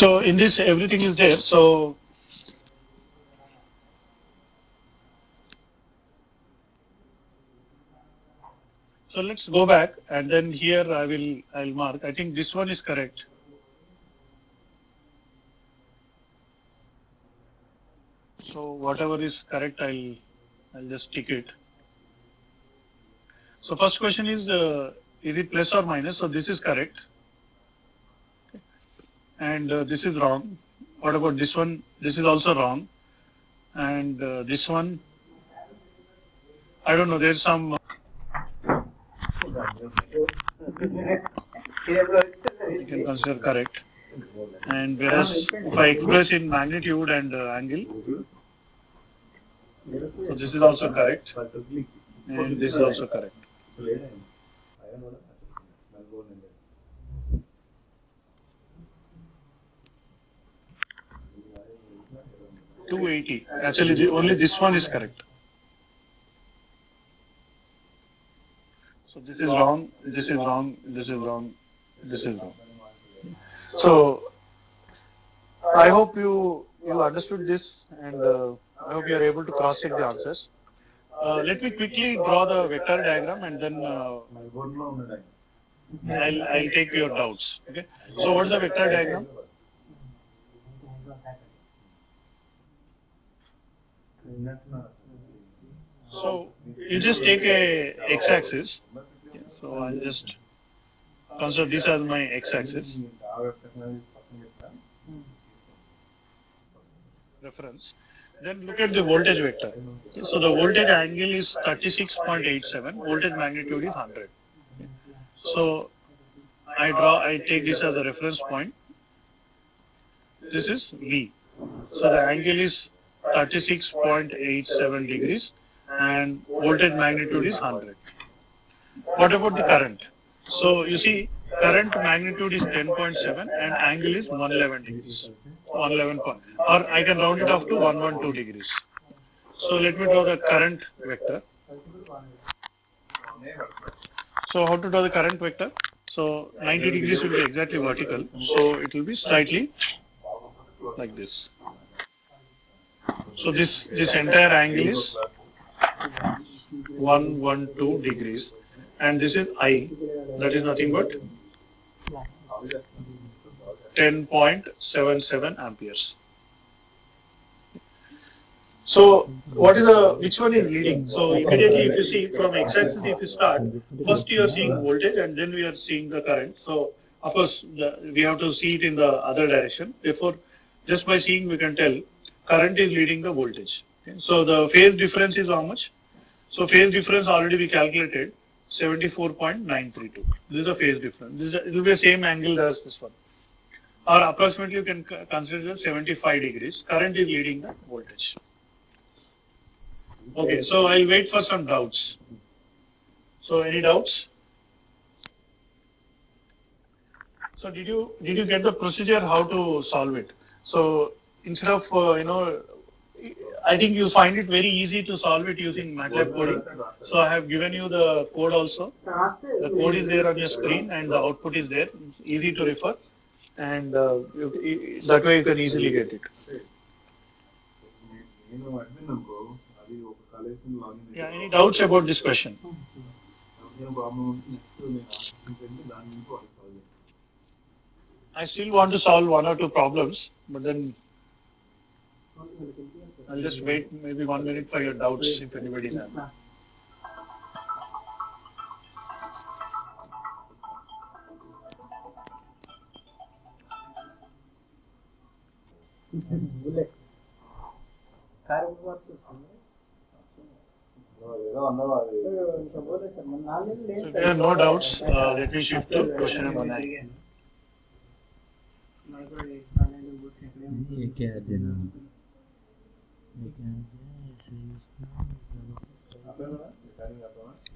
So in this everything is there. So let's go back and then here I'll mark. I think this one is correct. So whatever is correct, I'll just tick it. So first question is it plus or minus? So this is correct, and this is wrong. What about this one? This is also wrong, and this one, I don't know. There's some. You can consider correct. And whereas if I express in magnitude and angle, so this is also correct, and this is also correct. 280. Actually, only this one is correct. So this is wrong, this is wrong, this is wrong, this is wrong. So I hope you understood this, and I hope you are able to cross check the answers. Let me quickly draw the vector diagram, and then I'll take your doubts. Okay. So what's the vector diagram? So you just take a x-axis. So I'll just consider this as my x-axis reference. Then look at the voltage vector. So the voltage angle is 36.87. Voltage magnitude is 100. So I take this as a reference point. This is V. So the angle is 36.87 degrees and voltage magnitude is 100. What about the current? So you see, current magnitude is 10.7 and angle is 111 degrees. 111 point, or I can round it off to 112 degrees. So let me draw the current vector. So how to draw the current vector? So 90 degrees will be exactly vertical. So it will be slightly like this. So this entire angle is 112 degrees, and this is I. That is nothing but 10.77 amperes. So which one is leading? So immediately if you see from x-axis, if you start, first you are seeing voltage and then we are seeing the current. So of course we have to see it in the other direction. Therefore, just by seeing we can tell current is leading the voltage. Okay. So the phase difference is how much? So phase difference already we calculated 74.932. This is the phase difference. It will be the same angle as this one. Or approximately you can consider 75 degrees. Current is leading the voltage. Okay, so I'll wait for some doubts. So any doubts? So did you get the procedure how to solve it? So instead of I think you find it very easy to solve it using MATLAB coding. So I have given you the code also. The code is there on your screen and the output is there. It's easy to refer, and that way you can easily get it. Yeah, any doubts about this question? I still want to solve one or two problems, but then I'll just wait maybe 1 minute for your doubts if anybody has. So if there are no doubts, let me shift to question number 9.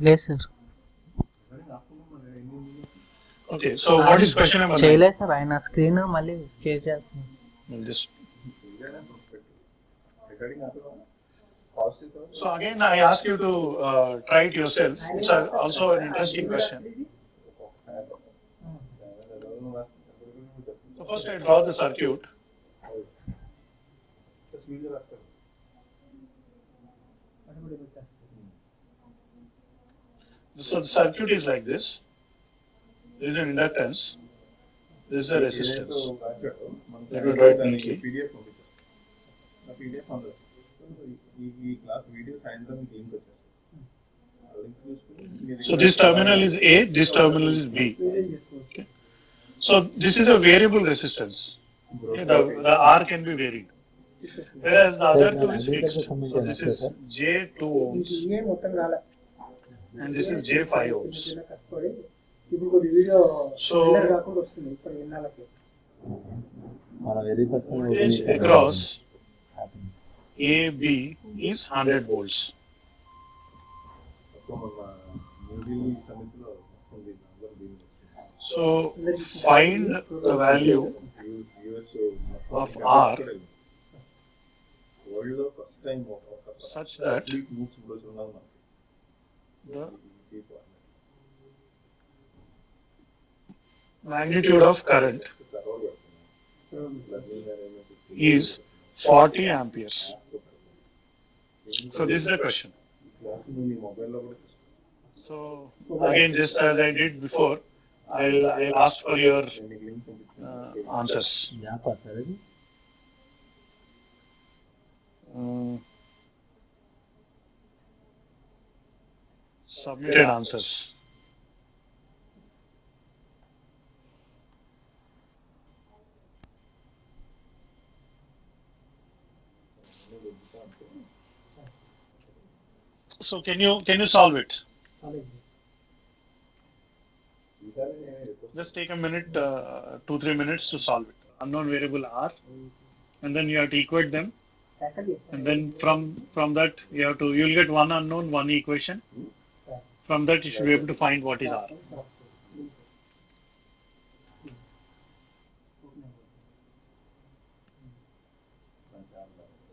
లేదు sir Okay, so what is question number 9? చేయలేదు sir ఆయన screen మళ్ళీ share చేస్తున్నాను. Just so again, I ask you to try it yourself. It's also an interesting question. So first I draw the circuit. So the circuit is like this. There is an inductance. This is a resistance. Let me draw it neatly. So this terminal is A, this terminal is B. Okay. So this is a variable resistance. Okay, the R can be varied. Whereas the other two is fixed. So this is J2 ohms and this is J5 ohms. So voltage across AB is 100 volts. So find the value of R such that the magnitude of current is 40 amperes. So this is the question. So again, just as I did before, I'll ask for your answers. Submitted answers. So can you solve it? Just take a minute, 2-3 minutes to solve it. Unknown variable R, and then you have to equate them, and then from that you'll get one unknown, one equation. From that you should be able to find what is R.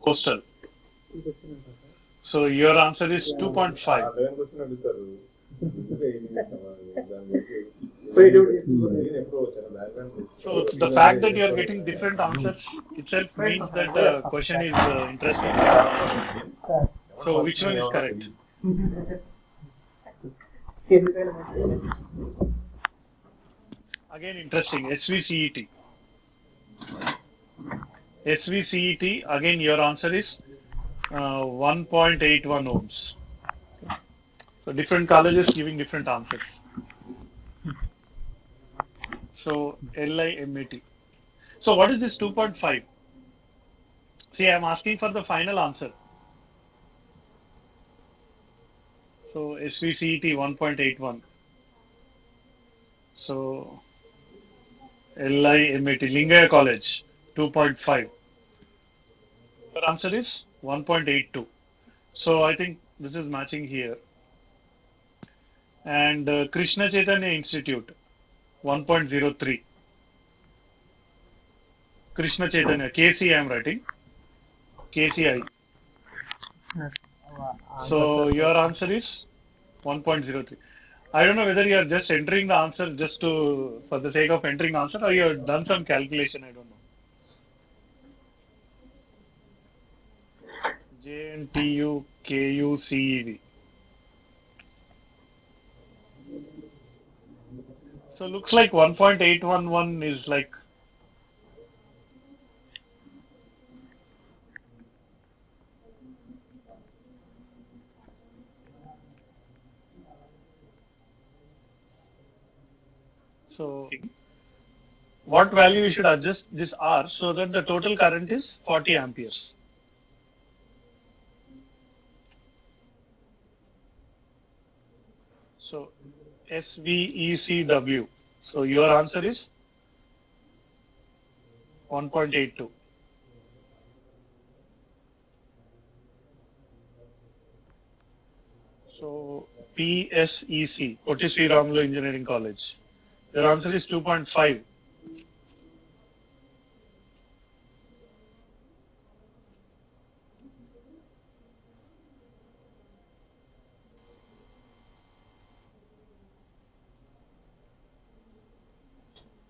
Coastal. So your answer is 2.5. So the fact that you are getting different answers itself means that the question is interesting. So which one is correct? Again interesting. SVCET. SVCET, again your answer is 1.81 ohms. So different colleges giving different answers. So LIMAT. So what is this 2.5? See, I am asking for the final answer. So SVCET 1.81. So LIMAT, Lingaya College 2.5. Your answer is 1.82. So I think this is matching here. And Krishna Chaitanya Institute 1.03. Krishna Chaitanya, KC I am writing. KCI. So your answer is 1.03. I don't know whether you are just entering the answer just for the sake of entering the answer, or you have done some calculation. I don't know. JNTU KUCEV. So looks like 1.811 is like. So what value we should adjust this R so that the total current is 40 amperes. SVECW. So your answer is 1.82. So PSEC, Potty Sri Ramulu Engineering College. Your answer is 2.5.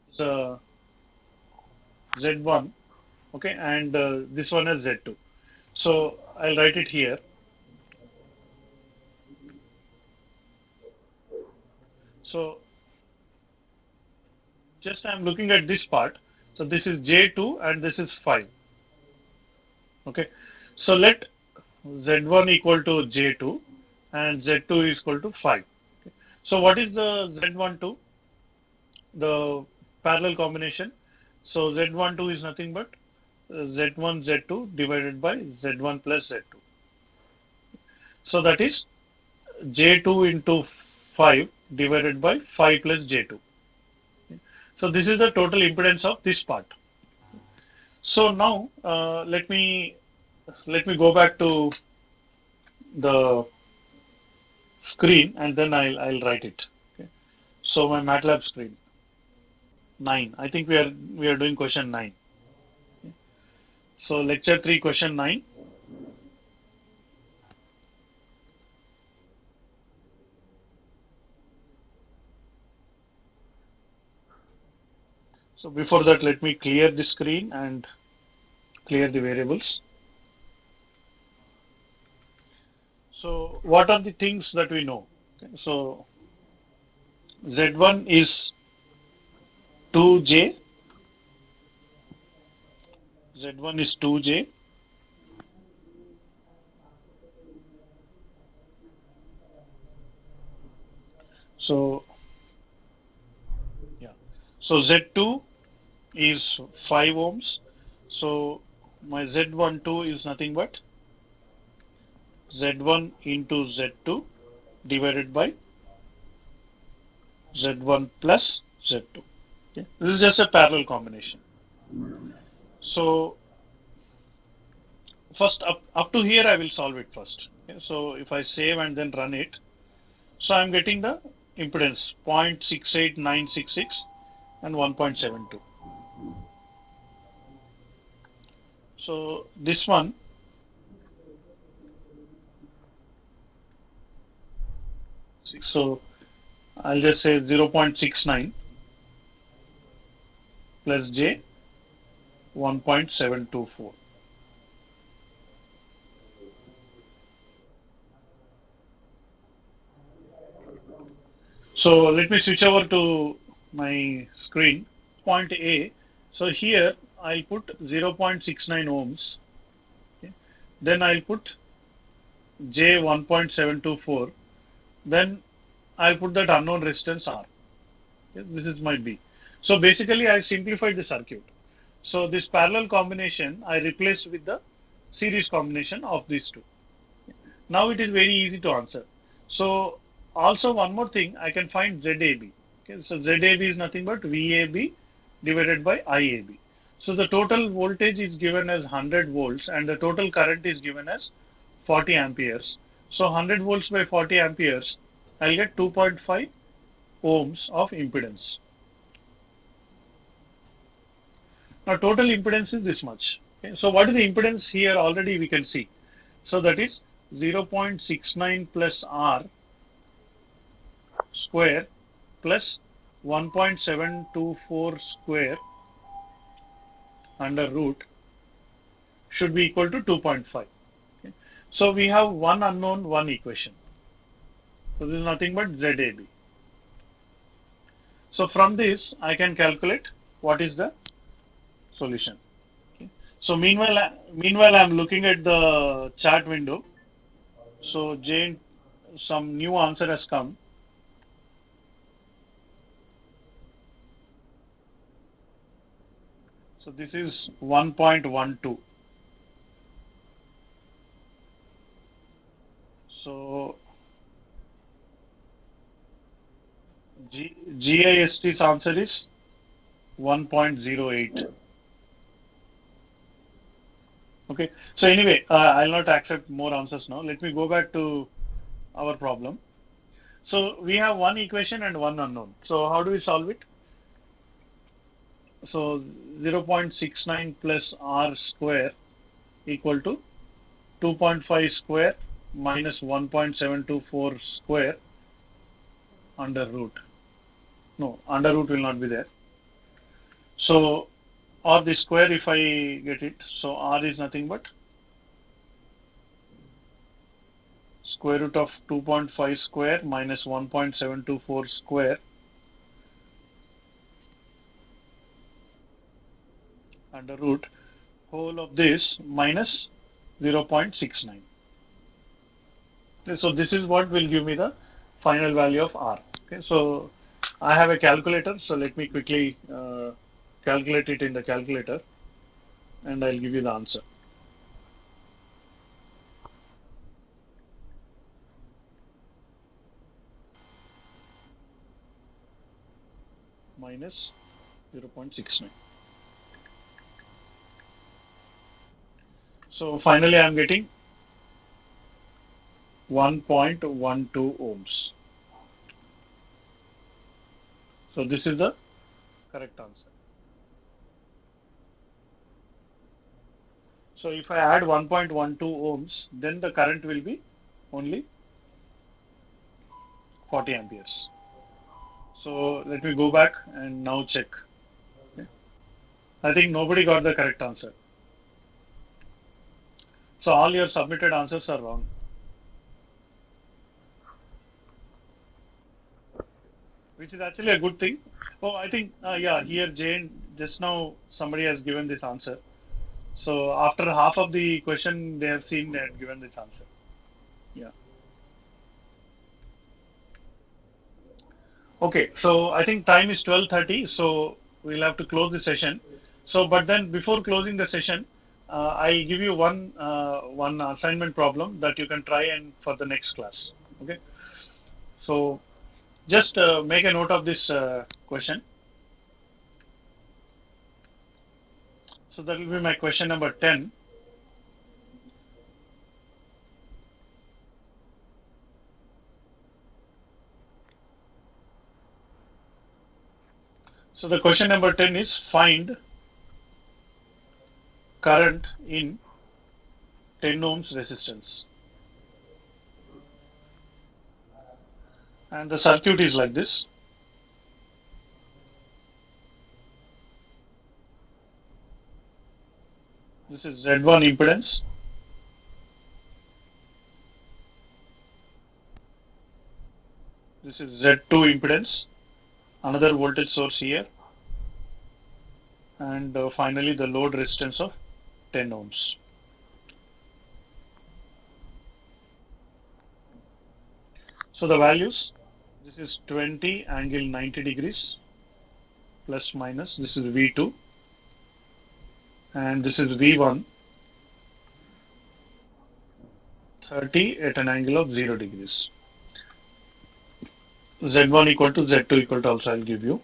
So Z1, okay, and this one is Z2. So I'll write it here. So just I'm looking at this part. So this is J2 and this is 5. Okay. So let Z1 equal to J2 and Z2 is equal to 5. Okay. So what is the Z12? The parallel combination. So Z12 is nothing but Z1 Z2 divided by Z1 plus Z2. So that is J2 into 5 divided by 5 plus J2. So this is the total impedance of this part. So now let me go back to the screen and then I'll write it. Okay. So my MATLAB screen 9. I think we are doing question 9. Okay. So lecture 3 question 9. So before that, let me clear the screen and clear the variables. So what are the things that we know? Okay. So Z1 is 2J. Z1 is 2J. So yeah. So Z2 is 5 ohms. So my Z12 is nothing but Z1 into Z2 divided by Z1 plus Z2. Okay. This is just a parallel combination. So first up to here I will solve it first. Okay. So if I save and then run it, so I'm getting the impedance 0.68966 and 1.72. So this one, so I'll just say 0.69 plus J 1.724. So let me switch over to my screen. Point A. So here I'll put 0.69 ohms. Okay. Then I'll put J 1.724. Then I'll put that unknown resistance R. Okay. This is my B. So basically I've simplified the circuit. So this parallel combination I replaced with the series combination of these two. Now it is very easy to answer. So also one more thing, I can find ZAB. Okay, so ZAB is nothing but VAB divided by IAB. So the total voltage is given as 100 volts and the total current is given as 40 amperes. So 100 volts by 40 amperes, I'll get 2.5 ohms of impedance. Now total impedance is this much. Okay, so what is the impedance here already we can see. So that is 0.69 plus R square plus 1.724 square under root should be equal to 2.5. Okay. So we have one unknown, one equation. So this is nothing but ZAB. So from this I can calculate what is the solution. Okay. So meanwhile I'm looking at the chart window. So some new answer has come. So this is 1.12. So GIST's answer is 1.08. Okay. So anyway, I'll not accept more answers now. Let me go back to our problem. So we have one equation and one unknown. So how do we solve it? So 0.69 plus r square equal to 2.5 square minus 1.724 square under root. No, under root will not be there. So, or the square if I get it. So r is nothing but square root of 2.5 square minus 1.724 square under root whole of this minus 0.69. Okay, so this is what will give me the final value of r. Okay, so I have a calculator, so let me quickly calculate it in the calculator and I'll give you the answer. Minus 0.69. So finally I am getting 1.12 ohms. So this is the correct answer. So if I add 1.12 ohms, then the current will be only 40 amperes. So let me go back and now check. Okay. I think nobody got the correct answer. So all your submitted answers are wrong. Which is actually a good thing. Oh, I think, yeah, here Jane, just now somebody has given this answer. So after half of the question, they have seen and given this answer. Yeah. Okay, so I think time is 12:30, so we'll have to close the session. So, but then before closing the session, I give you one assignment problem that you can try and for the next class. Okay, so just make a note of this question. So that will be my question number 10. So the question number 10 is find current in 10 ohms resistance. And the circuit is like this. This is Z1 impedance. This is Z2 impedance. Another voltage source here. And finally the load resistance of 10 ohms. So the values, this is 20 angle 90 degrees plus minus, this is V2 and this is V1 30 at an angle of 0 degrees. Z1 equal to Z2 equal to also I'll give you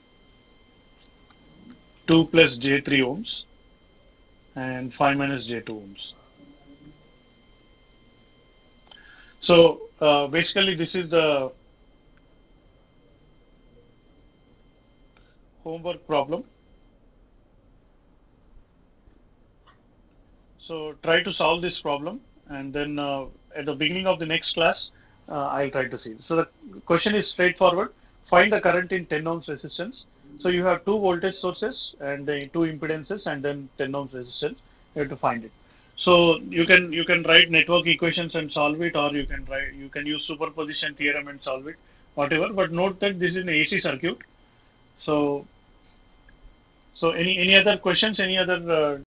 2 plus J3 ohms and 5 minus J2 ohms. So basically this is the homework problem. So try to solve this problem and then at the beginning of the next class I'll try to see. So the question is straightforward. Find the current in 10 ohms resistance. So you have two voltage sources and two impedances and then 10 ohms resistance. You have to find it. So you can write network equations and solve it, or you can use superposition theorem and solve it, whatever. But note that this is an AC circuit. So any other questions? Any other